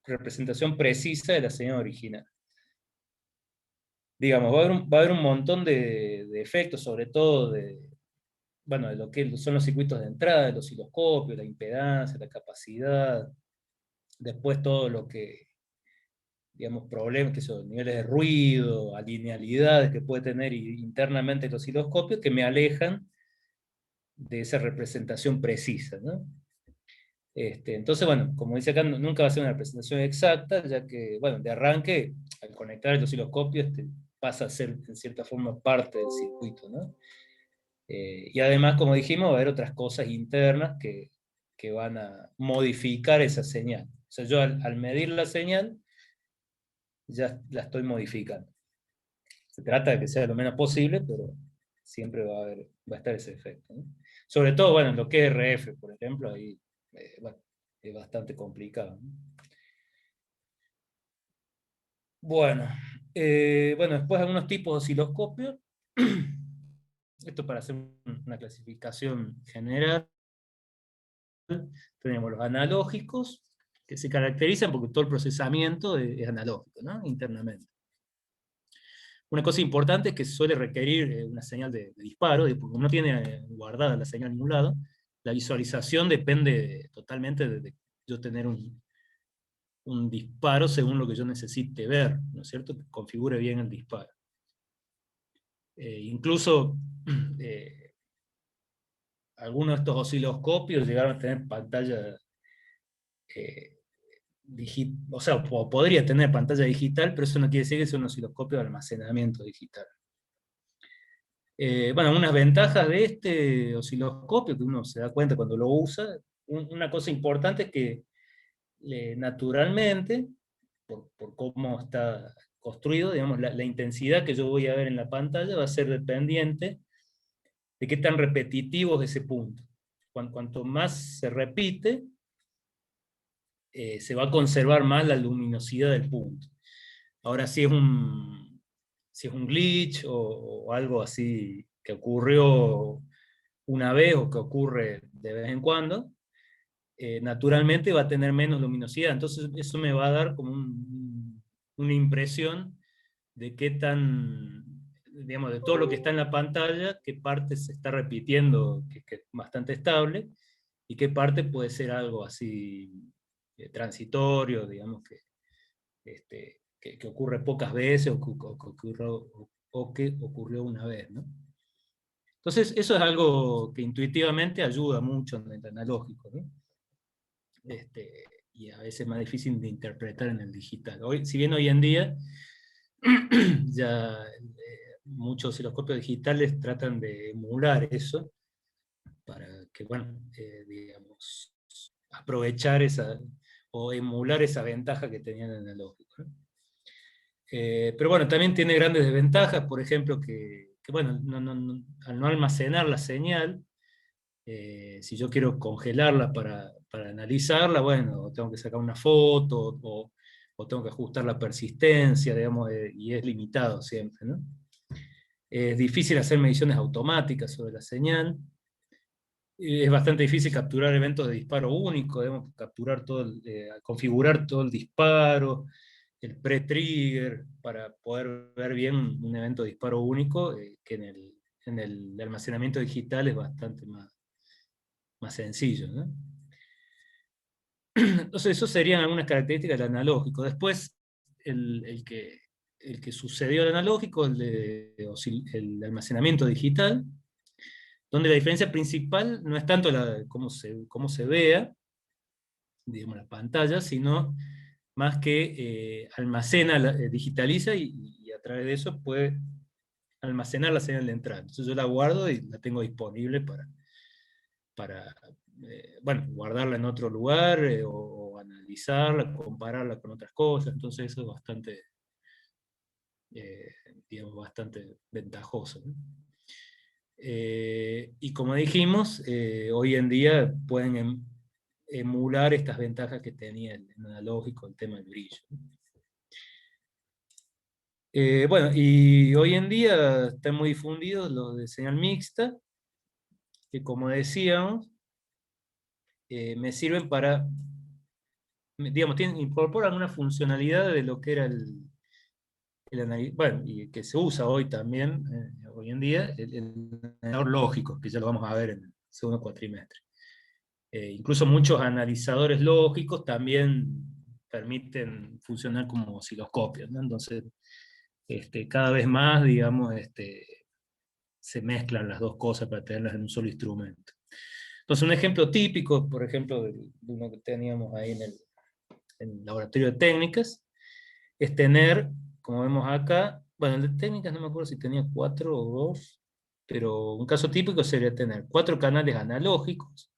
representación precisa de la señal original. Digamos, va a haber un montón de efectos, sobre todo de lo que son los circuitos de entrada del osciloscopio, la impedancia, la capacidad, después todo lo que, digamos, problemas que son niveles de ruido, alinealidades que puede tener internamente el osciloscopio, que me alejan de esa representación precisa, ¿no? Entonces, bueno, como dice acá, nunca va a ser una representación exacta, ya que, bueno, de arranque, al conectar el osciloscopio, pasa a ser, en cierta forma, parte del circuito, ¿no? Y además, como dijimos, va a haber otras cosas internas que van a modificar esa señal. O sea, yo al medir la señal, ya la estoy modificando. Se trata de que sea lo menos posible, pero siempre va a estar ese efecto, ¿no? Sobre todo, bueno, en lo que es RF, por ejemplo, ahí, bueno, es bastante complicado, ¿no? Bueno, después algunos tipos de osciloscopios. Esto para hacer una clasificación general. Tenemos los analógicos, que se caracterizan porque todo el procesamiento es analógico, ¿no? Internamente. Una cosa importante es que suele requerir una señal de disparo, y porque no tiene guardada la señal en ningún lado, la visualización depende totalmente de yo tener un disparo según lo que yo necesite ver, ¿no es cierto? Que configure bien el disparo. Incluso algunos de estos osciloscopios llegaron a tener pantalla o sea, podría tener pantalla digital, pero eso no quiere decir que sea un osciloscopio de almacenamiento digital. Unas ventajas de este osciloscopio, que uno se da cuenta cuando lo usa, una cosa importante es que naturalmente, por cómo está construido, digamos, la intensidad que yo voy a ver en la pantalla va a ser dependiente de qué tan repetitivo es ese punto. Cuanto más se repite, se va a conservar más la luminosidad del punto. Ahora, si es un glitch o algo así que ocurrió una vez o que ocurre de vez en cuando, naturalmente va a tener menos luminosidad. Entonces eso me va a dar como una impresión de qué tan, digamos, de todo lo que está en la pantalla, qué parte se está repitiendo, que es bastante estable, y qué parte puede ser algo así transitorio, digamos, que ocurre pocas veces o que ocurrió una vez, ¿no? Entonces, eso es algo que intuitivamente ayuda mucho en el analógico, ¿no? Y a veces es más difícil de interpretar en el digital. Si bien hoy en día ya muchos osciloscopios digitales tratan de emular eso, para que, bueno, digamos, aprovechar o emular esa ventaja que tenían en el analógico, ¿no? Pero bueno, también tiene grandes desventajas, por ejemplo, bueno, al no almacenar la señal, si yo quiero congelarla para analizarla, bueno, tengo que sacar una foto, o tengo que ajustar la persistencia, digamos, y es limitado siempre, ¿no? Es difícil hacer mediciones automáticas sobre la señal. Es bastante difícil capturar eventos de disparo único, debemos capturar configurar todo el disparo, el pre-trigger, para poder ver bien un evento de disparo único, que en el almacenamiento digital es bastante más sencillo, ¿no? Entonces, eso serían algunas características del analógico. Después, el que sucedió al analógico, el almacenamiento digital, donde la diferencia principal no es tanto cómo se vea, digamos, la pantalla, sino más que almacena, digitaliza y a través de eso puede almacenar la señal de entrada. Entonces yo la guardo y la tengo disponible bueno, guardarla en otro lugar o analizarla, compararla con otras cosas. Entonces eso es bastante, digamos, bastante ventajoso, ¿no? Y como dijimos, hoy en día pueden emular estas ventajas que tenía el analógico, el tema del brillo. Bueno, y hoy en día están muy difundidos los de señal mixta, que como decíamos, me sirven para, digamos, incorporan una funcionalidad de lo que era bueno, y que se usa hoy también, hoy en día, el analizador lógico, que ya lo vamos a ver en el segundo cuatrimestre. Incluso muchos analizadores lógicos también permiten funcionar como osciloscopios, ¿no? Entonces, cada vez más, digamos, se mezclan las dos cosas para tenerlas en un solo instrumento. Entonces, un ejemplo típico, por ejemplo, de uno que teníamos ahí en el laboratorio de técnicas, es tener, como vemos acá, bueno, el de técnicas no me acuerdo si tenía 4 o 2, pero un caso típico sería tener 4 canales analógicos.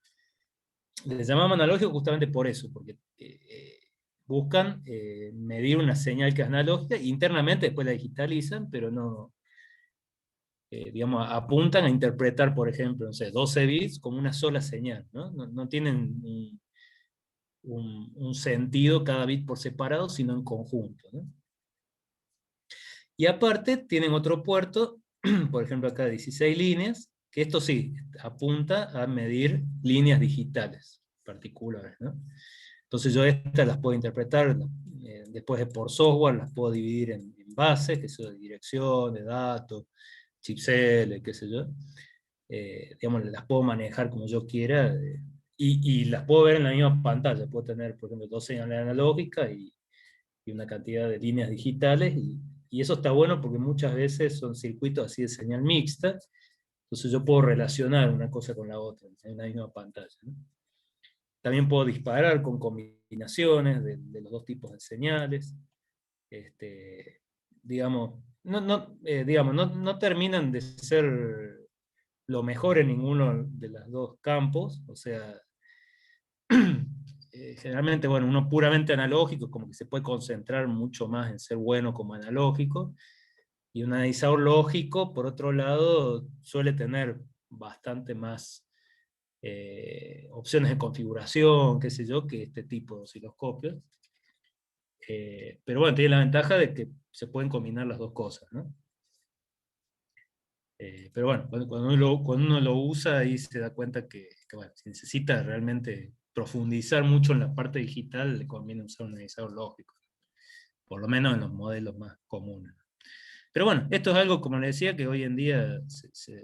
Les llamamos analógicos justamente por eso, porque buscan medir una señal que es analógica, internamente después la digitalizan, pero no, digamos, apuntan a interpretar, por ejemplo, no sé, 12 bits como una sola señal, ¿no? No tienen un sentido cada bit por separado, sino en conjunto, ¿no? Y aparte tienen otro puerto, por ejemplo acá 16 líneas, que esto sí, apunta a medir líneas digitales particulares, ¿no? Entonces yo estas las puedo interpretar, después por software las puedo dividir en bases, que son de dirección, de datos, chipset, qué sé yo. Digamos, las puedo manejar como yo quiera, y las puedo ver en la misma pantalla. Puedo tener, por ejemplo, 2 señales analógicas y una cantidad de líneas digitales, y eso está bueno porque muchas veces son circuitos así de señal mixta, entonces yo puedo relacionar una cosa con la otra en la misma pantalla, ¿no? También puedo disparar con combinaciones de los dos tipos de señales. Digamos, no terminan de ser lo mejor en ninguno de los dos campos, o sea, generalmente, bueno, uno puramente analógico, como que se puede concentrar mucho más en ser bueno como analógico, y un analizador lógico, por otro lado, suele tener bastante más opciones de configuración, qué sé yo, que este tipo de osciloscopios. Pero bueno, tiene la ventaja de que se pueden combinar las dos cosas, ¿no? Pero bueno, cuando uno lo usa, ahí se da cuenta que bueno, si necesita realmente profundizar mucho en la parte digital, le conviene usar un analizador lógico, por lo menos en los modelos más comunes. Pero bueno, esto es algo, como les decía, que hoy en día se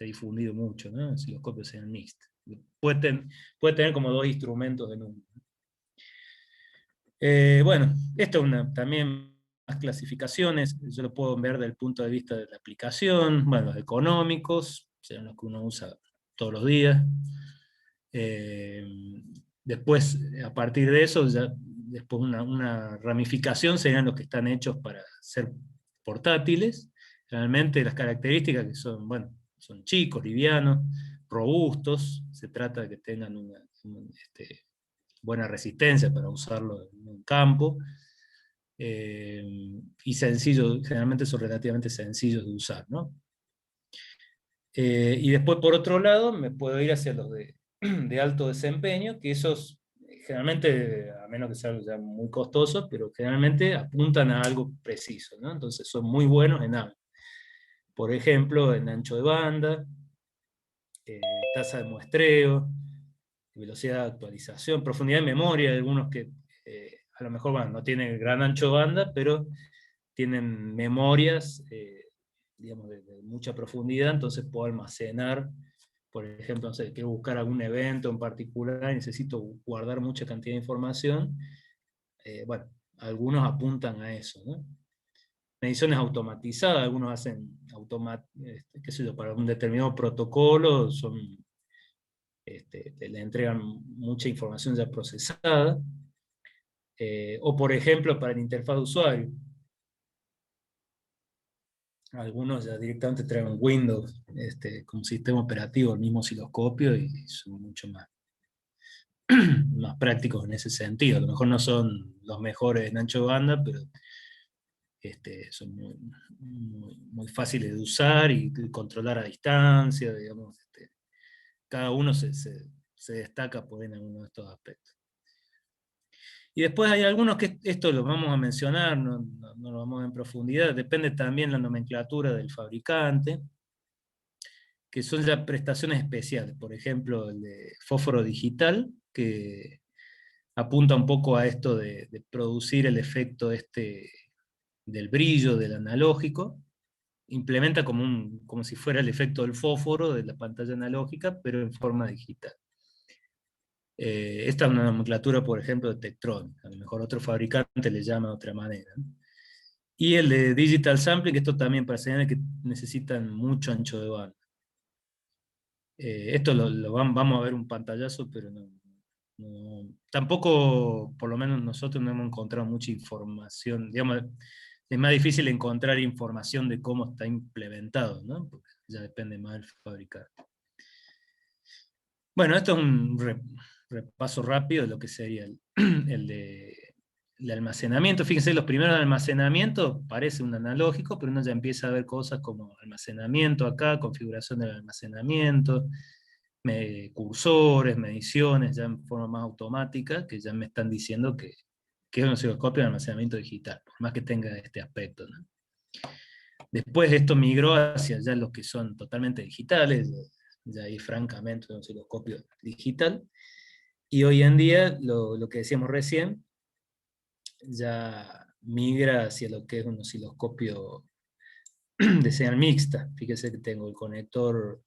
ha difundido mucho, ¿no? El osciloscopio sean mixto. Puede tener como 2 instrumentos en uno. Bueno, esto es también más clasificaciones, yo lo puedo ver desde el punto de vista de la aplicación, bueno, los económicos, serán los que uno usa todos los días. Después, a partir de eso, ya después una ramificación serían los que están hechos para ser portátiles. Realmente las características que son, bueno, son chicos, livianos, robustos, se trata de que tengan buena resistencia para usarlo en un campo, y sencillo, generalmente son relativamente sencillos de usar, ¿no? Y después, por otro lado, me puedo ir hacia los de alto desempeño, que esos generalmente, a menos que sea algo ya muy costoso, pero generalmente apuntan a algo preciso, ¿no? Entonces son muy buenos en algo. Por ejemplo, en ancho de banda, tasa de muestreo, velocidad de actualización, profundidad de memoria, hay algunos que a lo mejor bueno, no tienen gran ancho de banda, pero tienen memorias digamos, de mucha profundidad, entonces puedo almacenar, por ejemplo, no sé, quiero buscar algún evento en particular y necesito guardar mucha cantidad de información, bueno, algunos apuntan a eso, ¿no? Mediciones automatizadas, algunos hacen qué sé yo, para un determinado protocolo, le entregan mucha información ya procesada, o por ejemplo para la interfaz de usuario. Algunos ya directamente traen un Windows como sistema operativo, el mismo osciloscopio, y son mucho más, más prácticos en ese sentido. A lo mejor no son los mejores en ancho de banda, pero son muy fáciles de usar y controlar a distancia, digamos. Cada uno se destaca por en alguno de estos aspectos. Y después hay algunos que esto lo vamos a mencionar, no lo vamos en profundidad, depende también la nomenclatura del fabricante, que son ya prestaciones especiales. Por ejemplo, el de fósforo digital, que apunta un poco a esto de producir el efecto del brillo del analógico. Implementa como si fuera el efecto del fósforo de la pantalla analógica, pero en forma digital. Esta es una nomenclatura, por ejemplo, de Tektronix. A lo mejor otro fabricante le llama de otra manera, ¿no? Y el de Digital Sampling, esto también para señales que necesitan mucho ancho de banda. Esto vamos a ver un pantallazo, pero tampoco, por lo menos nosotros no hemos encontrado mucha información. Digamos, es más difícil encontrar información de cómo está implementado, ¿no? Porque ya depende más del fabricante. Bueno, esto es un repaso rápido de lo que sería el almacenamiento. Fíjense, los primeros almacenamientos parece un analógico, pero uno ya empieza a ver cosas como almacenamiento acá, configuración del almacenamiento, cursores, mediciones, ya en forma más automática, que ya me están diciendo que es un osciloscopio de almacenamiento digital, por más que tenga este aspecto, ¿no? Después esto migró hacia ya los que son totalmente digitales, ya ahí francamente un osciloscopio digital, y hoy en día, lo que decíamos recién, ya migra hacia lo que es un osciloscopio de señal mixta. Fíjese que tengo el conector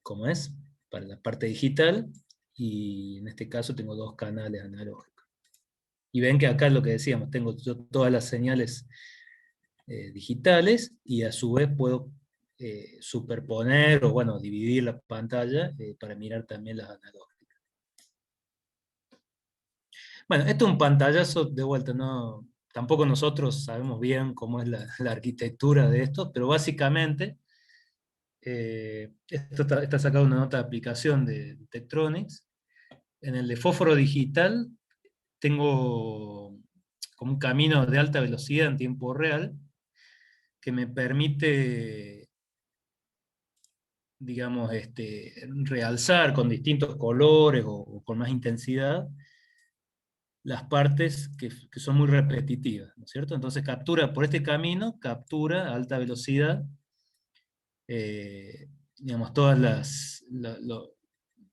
¿cómo es? Para la parte digital, y en este caso tengo dos canales analógicos. Y ven que acá es lo que decíamos, tengo yo todas las señales digitales, y a su vez puedo superponer, o bueno, dividir la pantalla para mirar también las analógicas. Bueno, esto es un pantallazo de vuelta, ¿no? Tampoco nosotros sabemos bien cómo es la arquitectura de esto, pero básicamente esto está sacado de una nota de aplicación de Tektronix. En el de fósforo digital tengo como un camino de alta velocidad en tiempo real que me permite, digamos, realzar con distintos colores o con más intensidad las partes que son muy repetitivas, ¿no es cierto? Entonces captura, por este camino, captura a alta velocidad, digamos, todas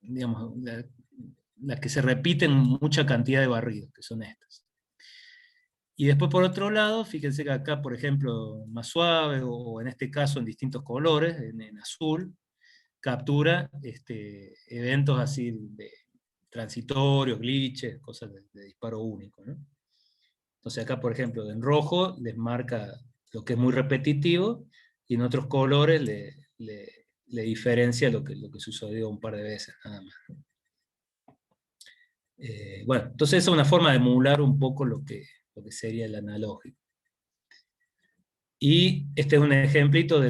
digamos, las que se repiten mucha cantidad de barridos, que son estas. Y después por otro lado, fíjense que acá, por ejemplo, más suave, o en este caso en distintos colores, en azul, captura eventos así de transitorios, glitches, cosas de disparo único, ¿no? Entonces acá, por ejemplo, en rojo les marca lo que es muy repetitivo, y en otros colores le diferencia lo que sucedió un par de veces, nada más. Bueno, entonces esa es una forma de emular un poco lo que sería el analógico. Y este es un ejemplito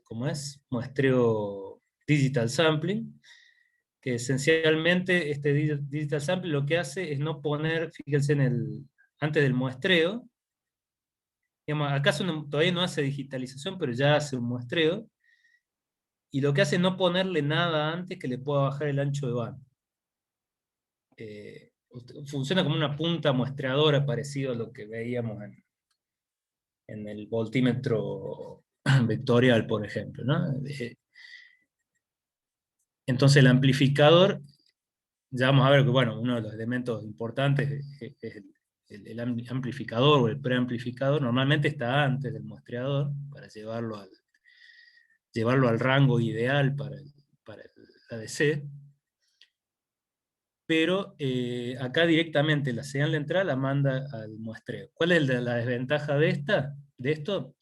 ¿cómo es? Muestreo Digital Sampling, que esencialmente este Digital Sampling lo que hace es no poner, fíjense antes del muestreo, digamos, acaso todavía no hace digitalización, pero ya hace un muestreo, y lo que hace es no ponerle nada antes que le pueda bajar el ancho de banda. Funciona como una punta muestreadora, parecido a lo que veíamos en el voltímetro vectorial, por ejemplo, ¿no? Entonces el amplificador, ya vamos a ver que, bueno, uno de los elementos importantes es el amplificador o el preamplificador. Normalmente está antes del muestreador para llevarlo al rango ideal para el ADC. Pero acá directamente la señal de entrada la manda al muestreo. ¿Cuál es la desventaja de esto?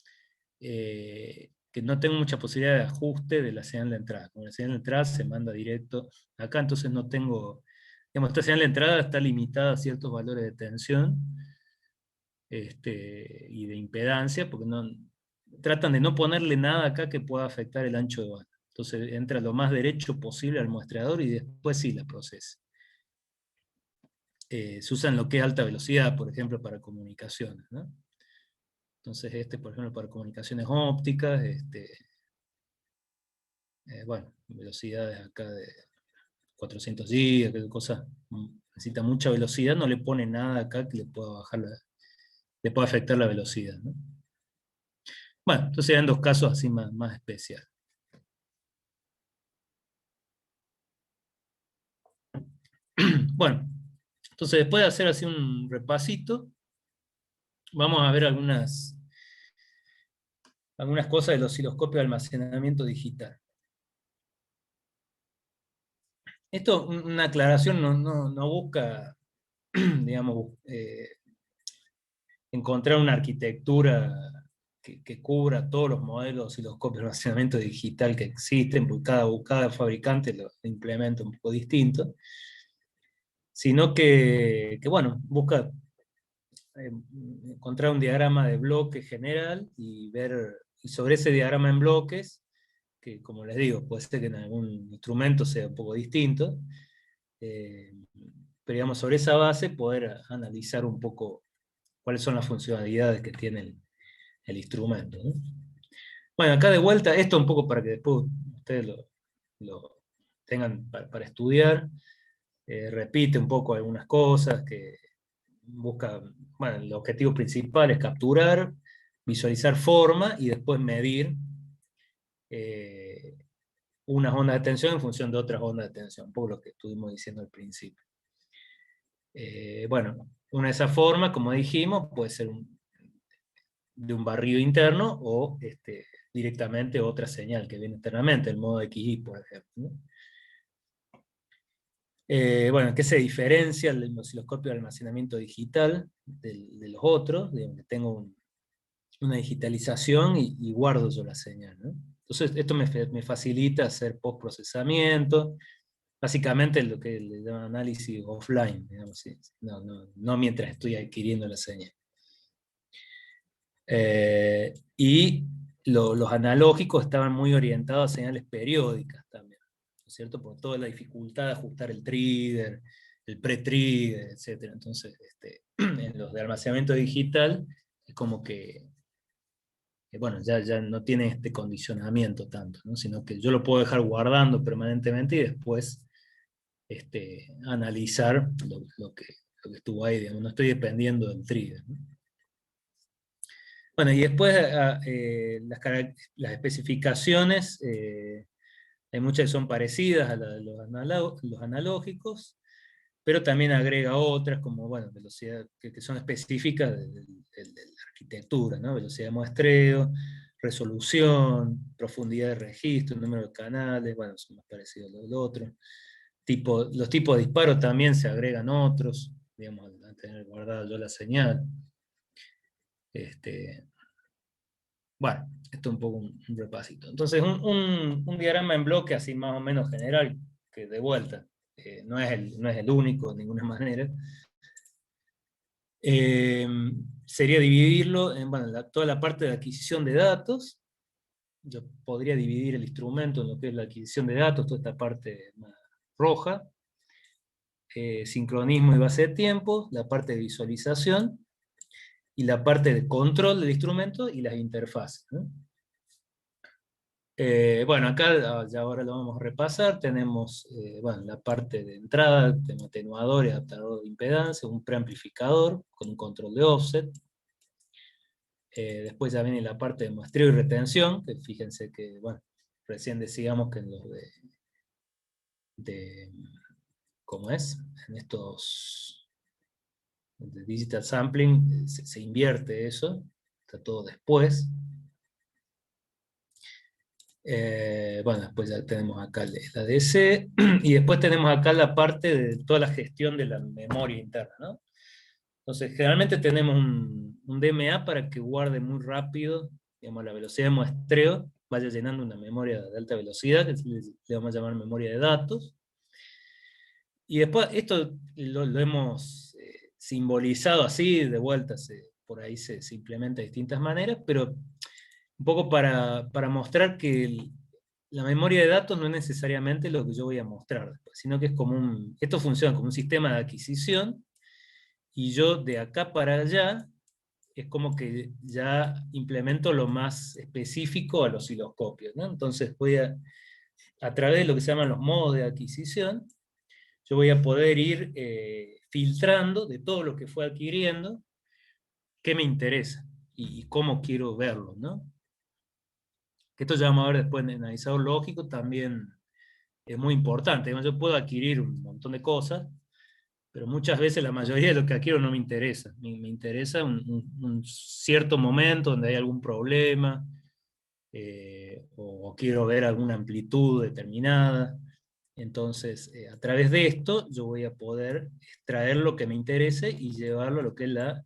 Que no tengo mucha posibilidad de ajuste de la señal de entrada. Como la señal de entrada se manda directo acá, entonces no tengo, digamos, esta señal de entrada está limitada a ciertos valores de tensión, y de impedancia, porque tratan de no ponerle nada acá que pueda afectar el ancho de banda. Entonces entra lo más derecho posible al muestreador y después sí la procesa. Se usan lo que es alta velocidad, por ejemplo, para comunicaciones, ¿no? Entonces por ejemplo, para comunicaciones ópticas, bueno, velocidades acá de 400 GB, que cosa, necesita mucha velocidad, no le pone nada acá que le pueda le pueda afectar la velocidad, ¿no? Bueno, entonces eran dos casos así más especiales. Bueno, entonces después de hacer así un repasito, vamos a ver algunas cosas del osciloscopio de almacenamiento digital. Esto, una aclaración, no busca, digamos, encontrar una arquitectura que cubra todos los modelos osciloscopios de almacenamiento digital que existen, porque cada fabricante lo implementa un poco distinto, sino bueno, busca encontrar un diagrama de bloque general y sobre ese diagrama en bloques, que como les digo, puede ser que en algún instrumento sea un poco distinto, pero digamos, sobre esa base poder analizar un poco cuáles son las funcionalidades que tiene el instrumento, ¿no? Bueno, acá de vuelta, esto un poco para que después ustedes lo tengan para estudiar, repite un poco algunas cosas, que busca, bueno, el objetivo principal es capturar, visualizar forma y después medir unas ondas de tensión en función de otras ondas de tensión, un poco lo que estuvimos diciendo al principio. Bueno, una de esas formas, como dijimos, puede ser de un barrido interno o directamente otra señal que viene internamente, el modo XY, por ejemplo, ¿no? Bueno, ¿en qué se diferencia el osciloscopio de almacenamiento digital de los otros? Digamos que tengo una digitalización y guardo yo la señal, ¿no? Entonces esto me facilita hacer postprocesamiento, básicamente lo que le llaman análisis offline, digamos, no mientras estoy adquiriendo la señal. Y los analógicos estaban muy orientados a señales periódicas también, ¿no es cierto? Por toda la dificultad de ajustar el trigger, el pre-trigger, etc. Entonces, en los de almacenamiento digital, es como que bueno, ya no tiene este condicionamiento tanto, ¿no? Sino que yo lo puedo dejar guardando permanentemente y después analizar lo que estuvo ahí, digamos, no estoy dependiendo del trigger, ¿no? Bueno, y después las especificaciones, hay muchas que son parecidas a las de los analógicos, pero también agrega otras como, bueno, velocidad, que son específicas de la arquitectura, ¿no? Velocidad de muestreo, resolución, profundidad de registro, número de canales, bueno, son más parecidos a los otros. Los tipos de disparo también se agregan otros, digamos, al tener guardada yo la señal. Bueno, esto es un poco un repasito. Entonces, un diagrama en bloque así más o menos general, que de vuelta, no es el único de ninguna manera. Sería dividirlo en bueno, toda la parte de adquisición de datos. Yo podría dividir el instrumento en lo que es la adquisición de datos, toda esta parte más roja, sincronismo y base de tiempo, la parte de visualización, y la parte de control del instrumento y las interfaces, ¿no? Bueno, acá ya ahora lo vamos a repasar. Tenemos bueno, la parte de entrada, tenemos atenuador y adaptador de impedancia, un preamplificador con un control de offset. Después ya viene la parte de muestreo y retención, que fíjense que, bueno, recién decíamos que en los ¿cómo es? En estos de digital sampling se invierte eso, está todo después. Bueno, después ya tenemos acá el ADC, y después tenemos acá la parte de toda la gestión de la memoria interna, ¿no? Entonces, generalmente tenemos un DMA para que guarde muy rápido, digamos, la velocidad de muestreo, vaya llenando una memoria de alta velocidad, que le vamos a llamar memoria de datos. Y después, esto lo hemos simbolizado así, de vuelta, por ahí se implementa de distintas maneras, pero un poco para mostrar que la memoria de datos no es necesariamente lo que yo voy a mostrar después, sino que es como esto funciona como un sistema de adquisición, y yo de acá para allá es como que ya implemento lo más específico a los osciloscopios, ¿no? Entonces a través de lo que se llaman los modos de adquisición, yo voy a poder ir filtrando de todo lo que fue adquiriendo, qué me interesa y cómo quiero verlo, ¿no? Que esto ya vamos a ver después en analizador lógico, también es muy importante. Yo puedo adquirir un montón de cosas, pero muchas veces la mayoría de lo que adquiero no me interesa. Me interesa un cierto momento donde hay algún problema, o quiero ver alguna amplitud determinada. Entonces, a través de esto, yo voy a poder extraer lo que me interese y llevarlo a lo que es la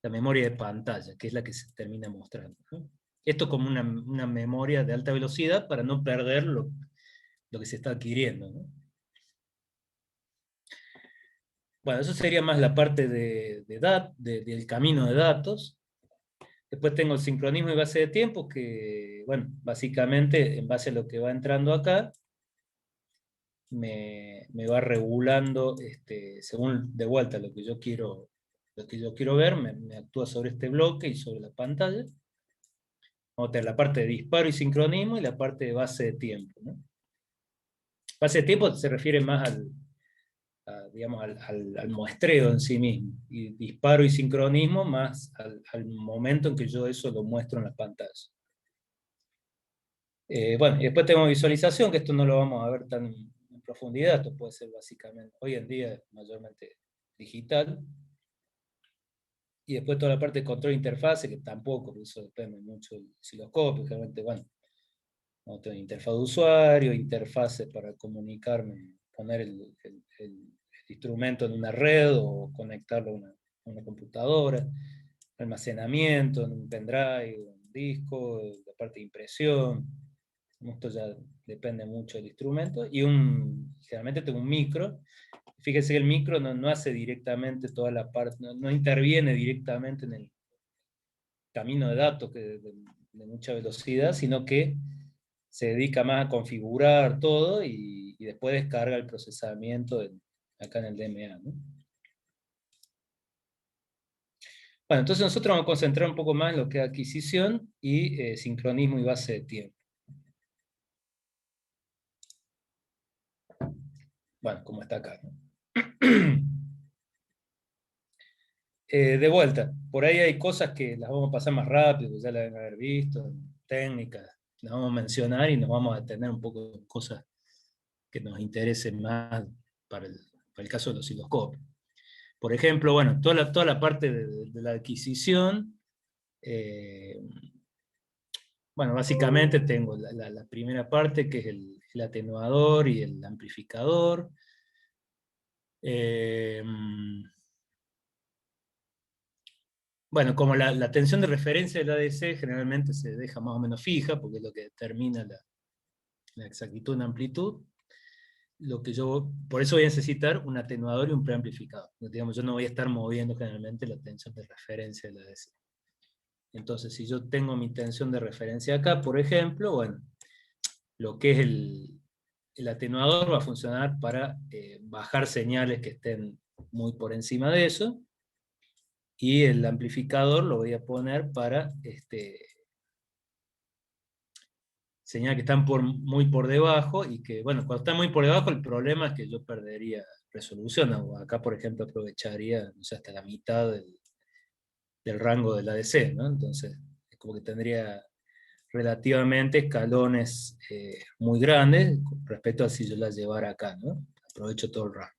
memoria de pantalla, que es la que se termina mostrando, ¿no? Esto como una memoria de alta velocidad para no perder lo que se está adquiriendo, ¿no? Bueno, eso sería más la parte del camino de datos. Después tengo el sincronismo y base de tiempo, que, bueno, básicamente en base a lo que va entrando acá, me va regulando, según de vuelta lo que yo quiero ver, me actúa sobre este bloque y sobre la pantalla. Vamos a tener la parte de disparo y sincronismo y la parte de base de tiempo, ¿no? Base de tiempo se refiere más digamos, al muestreo en sí mismo, y disparo y sincronismo más al momento en que yo eso lo muestro en la pantalla. Bueno, y después tengo visualización, que esto no lo vamos a ver tan en profundidad, esto puede ser básicamente, hoy en día, mayormente digital. Y después toda la parte de control de interfase, que tampoco, eso depende mucho del osciloscopio, realmente, bueno, no tengo interfaz de usuario, interfaces para comunicarme, poner el instrumento en una red o conectarlo a una computadora, almacenamiento en un pendrive, un disco, la parte de impresión. Esto ya depende mucho del instrumento. Y generalmente tengo un micro. Fíjese que el micro no hace directamente toda la parte, no interviene directamente en el camino de datos de mucha velocidad, sino que se dedica más a configurar todo y después descarga el procesamiento acá en el DMA, ¿no? Bueno, entonces nosotros vamos a concentrar un poco más en lo que es adquisición y sincronismo y base de tiempo. Bueno, como está acá, ¿no? De vuelta, por ahí hay cosas que las vamos a pasar más rápido, ya las deben haber visto, técnicas, las vamos a mencionar y nos vamos a detener un poco en cosas que nos interesen más para el caso de los osciloscopios. Por ejemplo, bueno, toda la parte de la adquisición, bueno, básicamente tengo la primera parte, que es el atenuador y el amplificador. Bueno, como la tensión de referencia del ADC generalmente se deja más o menos fija, porque es lo que determina la exactitud en amplitud, por eso voy a necesitar un atenuador y un preamplificador. Digamos, yo no voy a estar moviendo generalmente la tensión de referencia del ADC. Entonces, si yo tengo mi tensión de referencia acá, por ejemplo, bueno, lo que es el atenuador va a funcionar para bajar señales que estén muy por encima de eso, y el amplificador lo voy a poner para señales que están muy por debajo, y que, bueno, cuando están muy por debajo, el problema es que yo perdería resolución. Acá, por ejemplo, aprovecharía, no sé, hasta la mitad del rango del ADC, ¿no? Entonces, es como que tendría relativamente escalones muy grandes respecto a si yo la llevara acá, ¿no? Aprovecho todo el rango.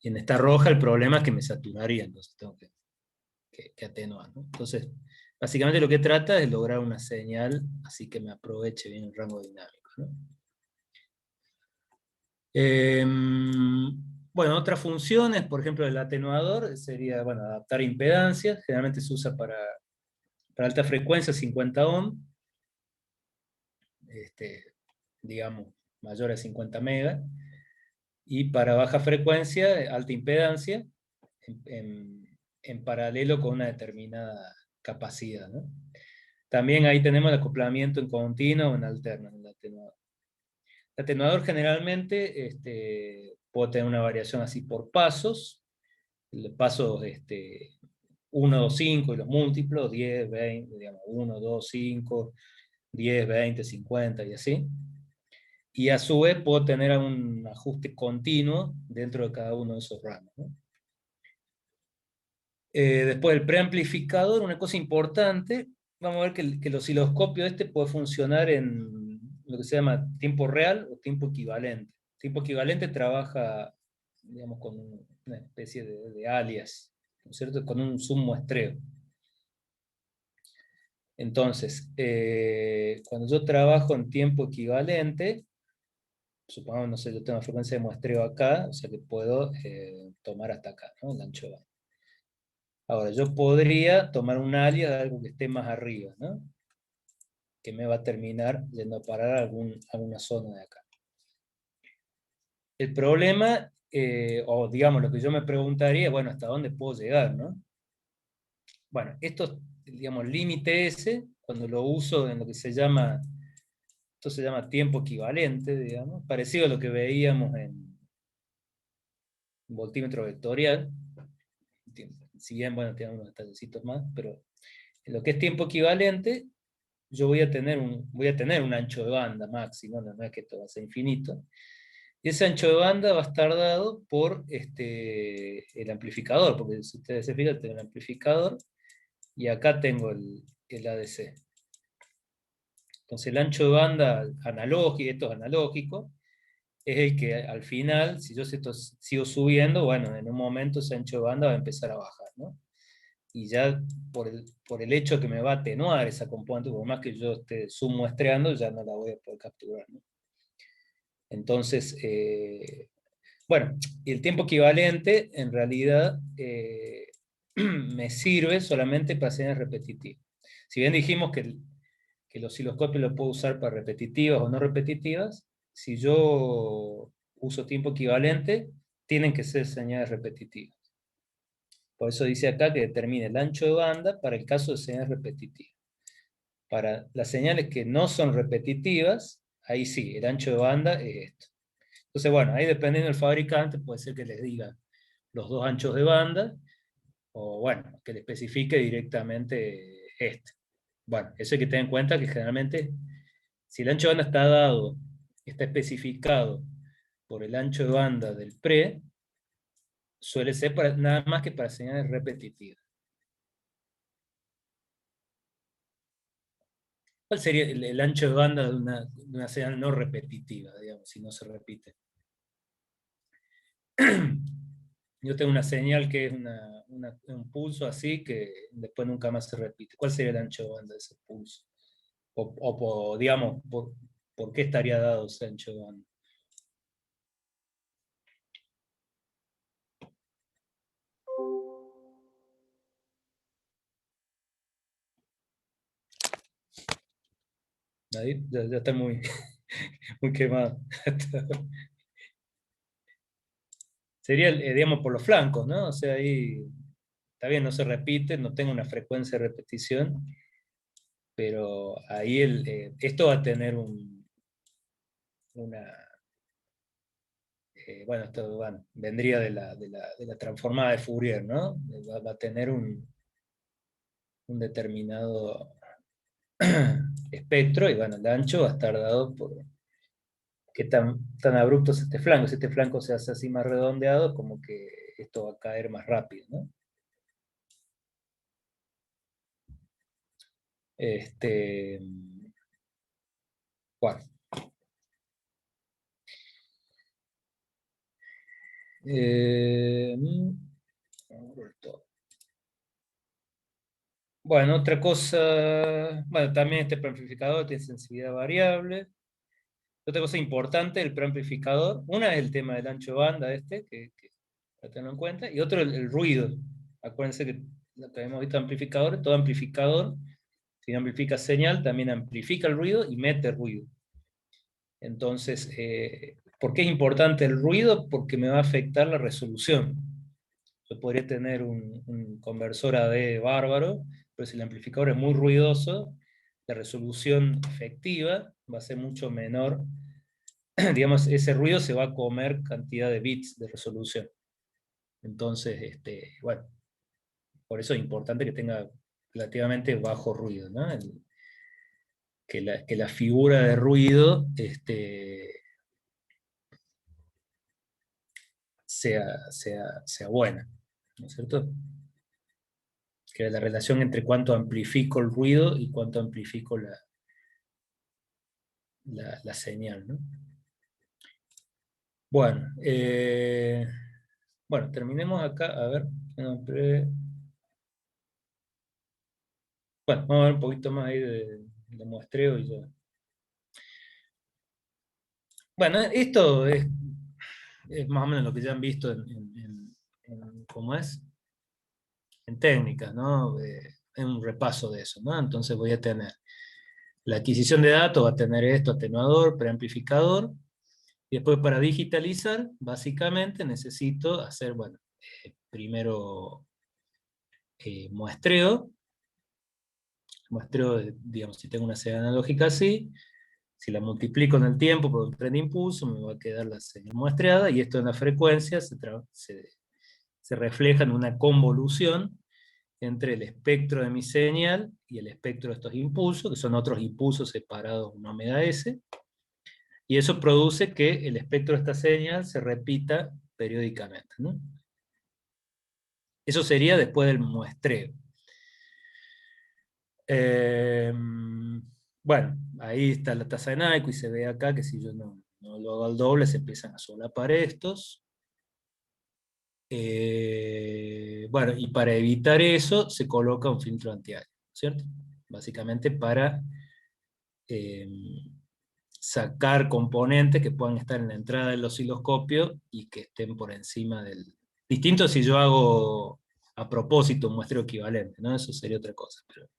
Y en esta roja el problema es que me saturaría, entonces tengo que atenuar, ¿no? Entonces, básicamente lo que trata es lograr una señal así que me aproveche bien el rango dinámico, ¿no? Bueno, otras funciones, por ejemplo, el atenuador sería, bueno, adaptar impedancias. Generalmente se usa para alta frecuencia, 50 ohm, digamos, mayor a 50 megas, y para baja frecuencia, alta impedancia, en en paralelo con una determinada capacidad, ¿no? También ahí tenemos el acoplamiento en continuo o en alterno, en el atenuador. El atenuador generalmente puede tener una variación así por pasos, los pasos 1, 2, 5 y los múltiplos, 10, 20, digamos, 1, 2, 5, 10, 20, 50 y así. Y a su vez puedo tener un ajuste continuo dentro de cada uno de esos ramos, ¿no? Después el preamplificador, una cosa importante, vamos a ver que el osciloscopio puede funcionar en lo que se llama tiempo real o tiempo equivalente. Tiempo equivalente trabaja, digamos, con una especie de alias, ¿no es cierto? Con un submuestreo. Entonces, cuando yo trabajo en tiempo equivalente, supongamos, no sé, yo tengo frecuencia de muestreo acá, o sea que puedo tomar hasta acá, ¿no? El ancho de banda. Ahora, yo podría tomar un alias de algo que esté más arriba, ¿no? Que me va a terminar yendo a parar a alguna zona de acá. El problema, o digamos, lo que yo me preguntaría, bueno, ¿hasta dónde puedo llegar, no? Bueno, esto, digamos, límite ese, cuando lo uso en lo que se llama, esto se llama tiempo equivalente, digamos, parecido a lo que veíamos en voltímetro vectorial, si bien, bueno, tiene unos detallecitos más, pero en lo que es tiempo equivalente, yo voy a tener un ancho de banda máximo, no es que esto va a ser infinito, y ese ancho de banda va a estar dado por el amplificador, porque si ustedes se fijan, tengo el amplificador, y acá tengo el ADC. Entonces el ancho de banda analógico, esto es analógico, es el que al final, si yo sigo subiendo, bueno, en un momento ese ancho de banda va a empezar a bajar, ¿no? Y ya por el hecho que me va a atenuar esa componente, por más que yo esté submuestreando, ya no la voy a poder capturar, ¿no? Entonces, bueno, y el tiempo equivalente en realidad me sirve solamente para señales repetitivas. Si bien dijimos que el osciloscopio lo puedo usar para repetitivas o no repetitivas, si yo uso tiempo equivalente, tienen que ser señales repetitivas. Por eso dice acá que determine el ancho de banda para el caso de señales repetitivas. Para las señales que no son repetitivas, ahí sí, el ancho de banda es esto. Entonces, bueno, ahí dependiendo del fabricante, puede ser que les diga los dos anchos de banda, o bueno, que le especifique directamente este. Bueno, eso hay que tener en cuenta que generalmente, si el ancho de banda está dado, está especificado por el ancho de banda del pre, suele ser nada más que para señales repetitivas. ¿Cuál sería el ancho de banda de una señal no repetitiva, digamos, si no se repite? Yo tengo una señal que es un pulso así que después nunca más se repite. ¿Cuál sería el ancho de banda de ese pulso? Digamos, ¿por qué estaría dado ese ancho de banda? Ahí ya está muy, muy quemado. Sería, digamos, por los flancos, ¿no? O sea, ahí está bien, no se repite, no tengo una frecuencia de repetición, pero ahí esto va a tener una... bueno, esto vendría de la transformada de Fourier, ¿no? Va a tener un determinado espectro, y bueno, el ancho va a estar dado por qué tan abrupto es este flanco. Si este flanco se hace así más redondeado, como que esto va a caer más rápido, ¿no? ¿Cuál? Bueno, otra cosa, bueno, también este preamplificador tiene sensibilidad variable. Otra cosa importante del preamplificador, una es el tema del ancho de banda que para tenerlo en cuenta, y otro el ruido. Acuérdense que lo que hemos visto amplificador, todo amplificador, si amplifica señal, también amplifica el ruido y mete ruido. Entonces, ¿por qué es importante el ruido? Porque me va a afectar la resolución. Yo podría tener un conversor AD bárbaro, pero si el amplificador es muy ruidoso, la resolución efectiva va a ser mucho menor. Digamos, ese ruido se va a comer cantidad de bits de resolución. Entonces, bueno, por eso es importante que tenga relativamente bajo ruido, ¿no? Que la figura de ruido sea buena, ¿no es cierto? Que la relación entre cuánto amplifico el ruido y cuánto amplifico la señal, ¿no? Bueno, bueno, terminemos acá, a ver. Bueno, vamos a ver un poquito más ahí de muestreo y ya. Bueno, esto es más o menos lo que ya han visto ¿cómo es? En técnicas, ¿no? Es un repaso de eso, ¿no? Entonces voy a tener la adquisición de datos, va a tener esto, atenuador, preamplificador, y después para digitalizar, básicamente necesito hacer, bueno, primero muestreo, digamos, si tengo una señal analógica así, si la multiplico en el tiempo por un tren de impulso, me va a quedar la señal muestreada, y esto en la frecuencia se refleja en una convolución entre el espectro de mi señal y el espectro de estos impulsos, que son otros impulsos separados en omega s, y eso produce que el espectro de esta señal se repita periódicamente, ¿no? Eso sería después del muestreo. Bueno, ahí está la tasa de Nyquist, y se ve acá que si yo no lo hago al doble, se empiezan a solapar estos. Bueno, y para evitar eso, se coloca un filtro antiaire, ¿cierto? Básicamente para sacar componentes que puedan estar en la entrada del osciloscopio y que estén por encima del... Distinto si yo hago a propósito un muestreo equivalente, ¿no? Eso sería otra cosa. Pero...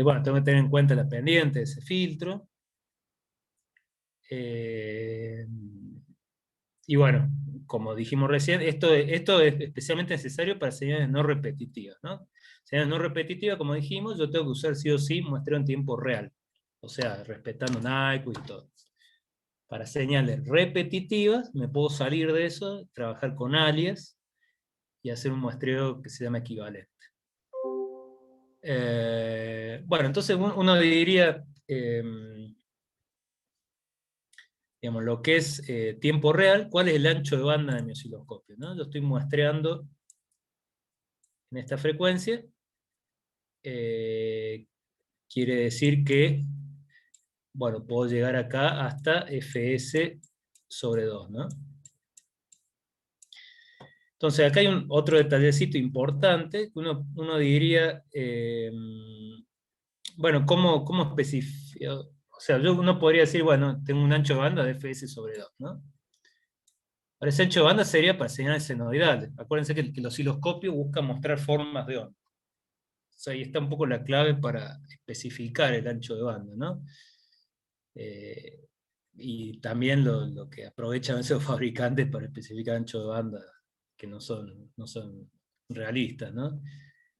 bueno, tengo que tener en cuenta la pendiente de ese filtro. Y bueno, como dijimos recién, esto es especialmente necesario para señales no repetitivas, ¿no? Señales no repetitivas, como dijimos, yo tengo que usar sí o sí muestreo en tiempo real. O sea, respetando Nyquist y todo. Para señales repetitivas, me puedo salir de eso, trabajar con alias y hacer un muestreo que se llama equivalente. Bueno, entonces uno diría, digamos, lo que es tiempo real, cuál es el ancho de banda de mi osciloscopio, ¿no? Yo estoy muestreando en esta frecuencia, quiere decir que, bueno, puedo llegar acá hasta fs sobre 2, ¿no? Entonces acá hay otro detallecito importante, que uno diría, bueno, ¿cómo especifico? O sea, uno podría decir, bueno, tengo un ancho de banda de fs sobre 2, ¿no? Ahora, ese ancho de banda sería para señales senoidales. Acuérdense que el osciloscopio busca mostrar formas de onda. O sea, ahí está un poco la clave para especificar el ancho de banda, ¿no? Y también lo que aprovechan esos fabricantes para especificar ancho de banda, que no son realistas, ¿no?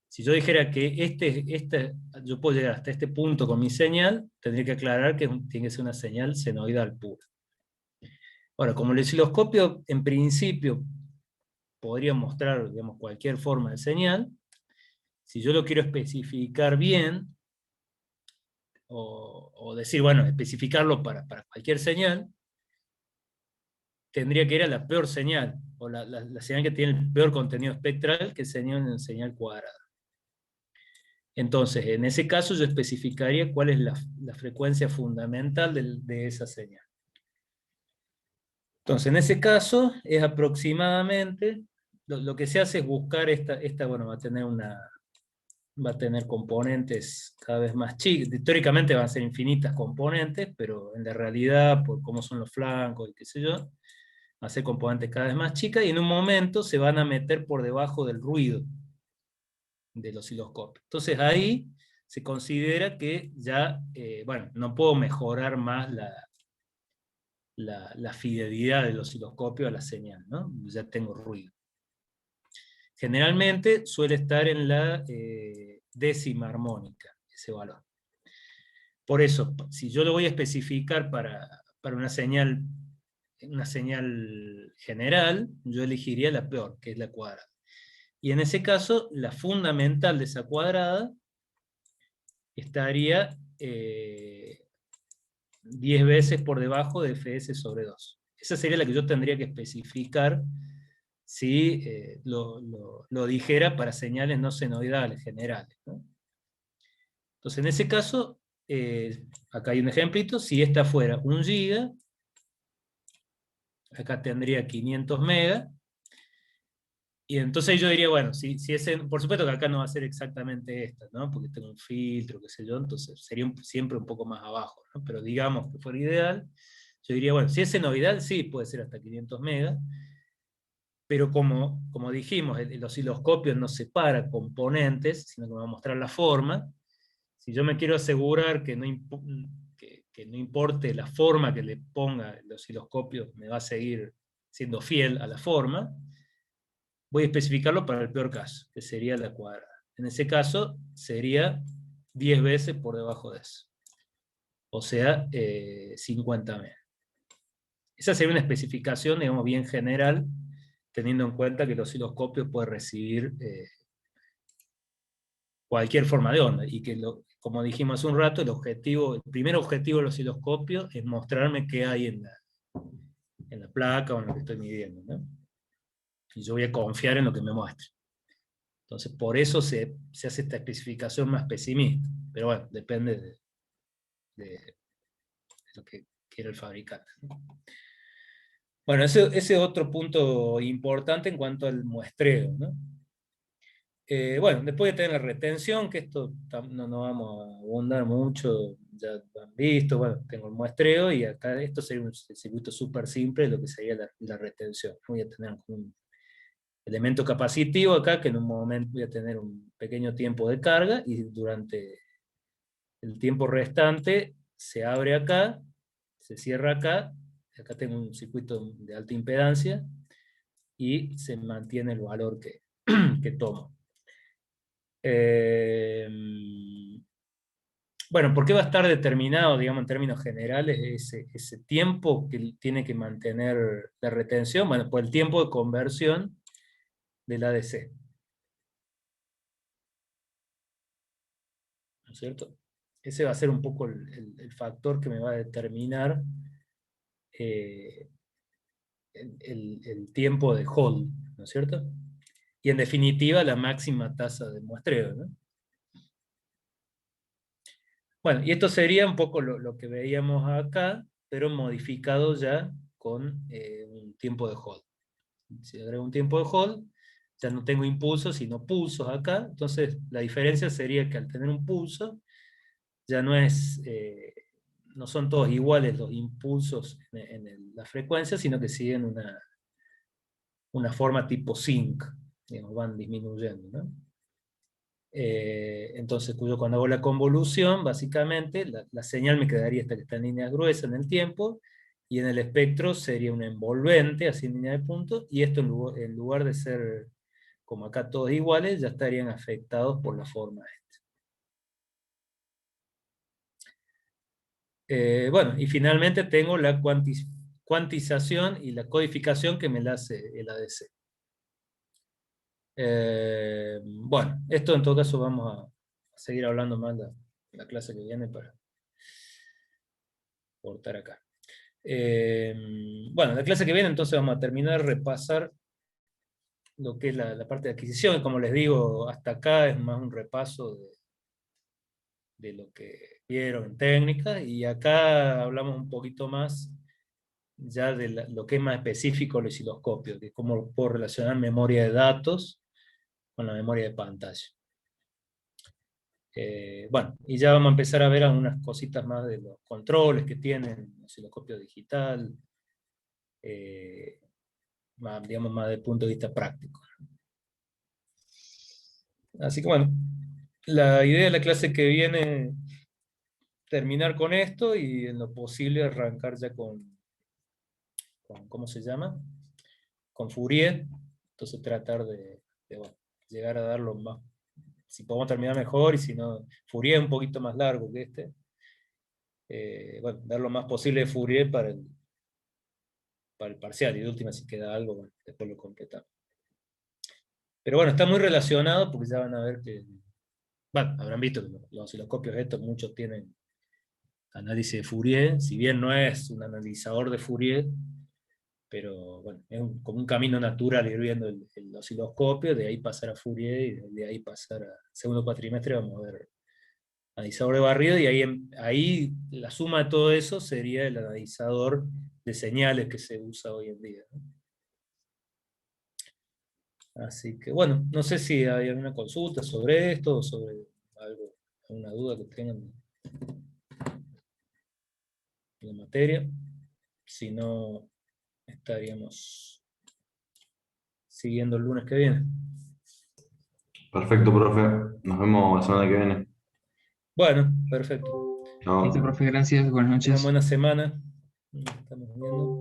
Si yo dijera que yo puedo llegar hasta este punto con mi señal, tendría que aclarar que tiene que ser una señal senoidal pura. Ahora, como el osciloscopio en principio podría mostrar, digamos, cualquier forma de señal, si yo lo quiero especificar bien, o decir, bueno, especificarlo para cualquier señal, tendría que ir a la peor señal, o la señal que tiene el peor contenido espectral, que sería una señal cuadrada. Entonces, en ese caso yo especificaría cuál es la frecuencia fundamental de esa señal. Entonces, en ese caso, es aproximadamente, lo que se hace es buscar bueno, va a tener componentes cada vez más chicos. Teóricamente van a ser infinitas componentes, pero en la realidad, por cómo son los flancos y qué sé yo, va a ser componentes cada vez más chicas, y en un momento se van a meter por debajo del ruido del osciloscopio. Entonces ahí se considera que ya, bueno, no puedo mejorar más la fidelidad del osciloscopio a la señal, ¿no? Ya tengo ruido. Generalmente suele estar en la décima armónica, ese valor. Por eso, si yo lo voy a especificar para una señal general, yo elegiría la peor, que es la cuadrada. Y en ese caso, la fundamental de esa cuadrada estaría 10 veces por debajo de Fs sobre 2. Esa sería la que yo tendría que especificar si lo dijera para señales no senoidales generales, ¿no? Entonces, en ese caso, acá hay un ejemplito, si esta fuera 1 giga, acá tendría 500 megas, y entonces yo diría, bueno, si ese, por supuesto que acá no va a ser exactamente esta, ¿no? Porque tengo un filtro, qué sé yo, entonces sería siempre un poco más abajo, ¿no? Pero digamos que fuera ideal, yo diría, bueno, si es senoidal, sí, puede ser hasta 500 megas, pero como dijimos, el osciloscopio no separa componentes, sino que me va a mostrar la forma. Si yo me quiero asegurar que no importe la forma que le ponga el osciloscopio, me va a seguir siendo fiel a la forma, voy a especificarlo para el peor caso, que sería la cuadrada. En ese caso, sería 10 veces por debajo de eso. O sea, 50 megas. Esa sería una especificación, digamos, bien general, teniendo en cuenta que el osciloscopio puede recibir cualquier forma de onda, y que, como dijimos hace un rato, el primer objetivo del osciloscopio es mostrarme qué hay en la placa o en lo que estoy midiendo, ¿no? Y yo voy a confiar en lo que me muestre. Entonces, por eso se hace esta especificación más pesimista. Pero bueno, depende de lo que quiere el fabricante, ¿no? Bueno, ese es otro punto importante en cuanto al muestreo, ¿no? Bueno, después de tener la retención, que esto no vamos a abundar mucho, ya lo han visto, bueno, tengo el muestreo, y acá esto sería un circuito súper simple, lo que sería la retención. Voy a tener un elemento capacitivo acá, que en un momento voy a tener un pequeño tiempo de carga, y durante el tiempo restante se abre acá, se cierra acá tengo un circuito de alta impedancia, y se mantiene el valor que tomo. Bueno, ¿por qué va a estar determinado, digamos, en términos generales, ese tiempo que tiene que mantener la retención? Bueno, por el tiempo de conversión del ADC. ¿No es cierto? Ese va a ser un poco el factor que me va a determinar el tiempo de hold, ¿no es cierto? Y en definitiva, la máxima tasa de muestreo, ¿no? Bueno, y esto sería un poco lo que veíamos acá, pero modificado ya con un tiempo de hold. Si agrego un tiempo de hold, ya no tengo impulsos, sino pulsos acá. Entonces, la diferencia sería que al tener un pulso, ya no son todos iguales los impulsos en la frecuencia, sino que siguen una forma tipo sinc, digamos, van disminuyendo, ¿no? Entonces, cuando hago la convolución, básicamente, la señal me quedaría hasta que está en línea gruesa en el tiempo, y en el espectro sería un envolvente, así en línea de punto, y esto en lugar de ser, como acá todos iguales, ya estarían afectados por la forma esta. Bueno, y finalmente tengo la cuantización y la codificación que me la hace el ADC. Bueno, esto en todo caso vamos a seguir hablando más la clase que viene para cortar acá. Bueno, la clase que viene entonces vamos a terminar de repasar lo que es la parte de adquisición. Como les digo, hasta acá es más un repaso de lo que vieron en técnica, y acá hablamos un poquito más ya de lo que es más específico el osciloscopio, de cómo puedo relacionar memoria de datos con la memoria de pantalla. Bueno, y ya vamos a empezar a ver algunas cositas más de los controles que tiene el osciloscopio digital, digamos, más desde el punto de vista práctico. Así que bueno, la idea de la clase que viene es terminar con esto, y en lo posible arrancar ya con ¿cómo se llama? Con Fourier. Entonces tratar bueno, llegar a dar lo más, si podemos terminar mejor, y si no, Fourier es un poquito más largo que este. Bueno, dar lo más posible de Fourier para el parcial, y de última si queda algo, bueno, después lo completamos. Pero bueno, está muy relacionado porque ya van a ver que, bueno, habrán visto que los osciloscopios estos, muchos tienen análisis de Fourier, si bien no es un analizador de Fourier, pero bueno, es como un camino natural ir viendo el osciloscopio, de ahí pasar a Fourier, y de ahí pasar a segundo cuatrimestre, vamos a ver analizador de barrido, y ahí la suma de todo eso sería el analizador de señales que se usa hoy en día, ¿no? Así que bueno, no sé si hay alguna consulta sobre esto, o sobre algo, alguna duda que tengan en la materia. Si no, estaríamos siguiendo el lunes que viene.
Perfecto, profe. Nos vemos la semana que viene.
Bueno, perfecto.
Chao.
Listo, profe, gracias. Buenas
Tengan
noches.
buena semana. Nos estamos viendo.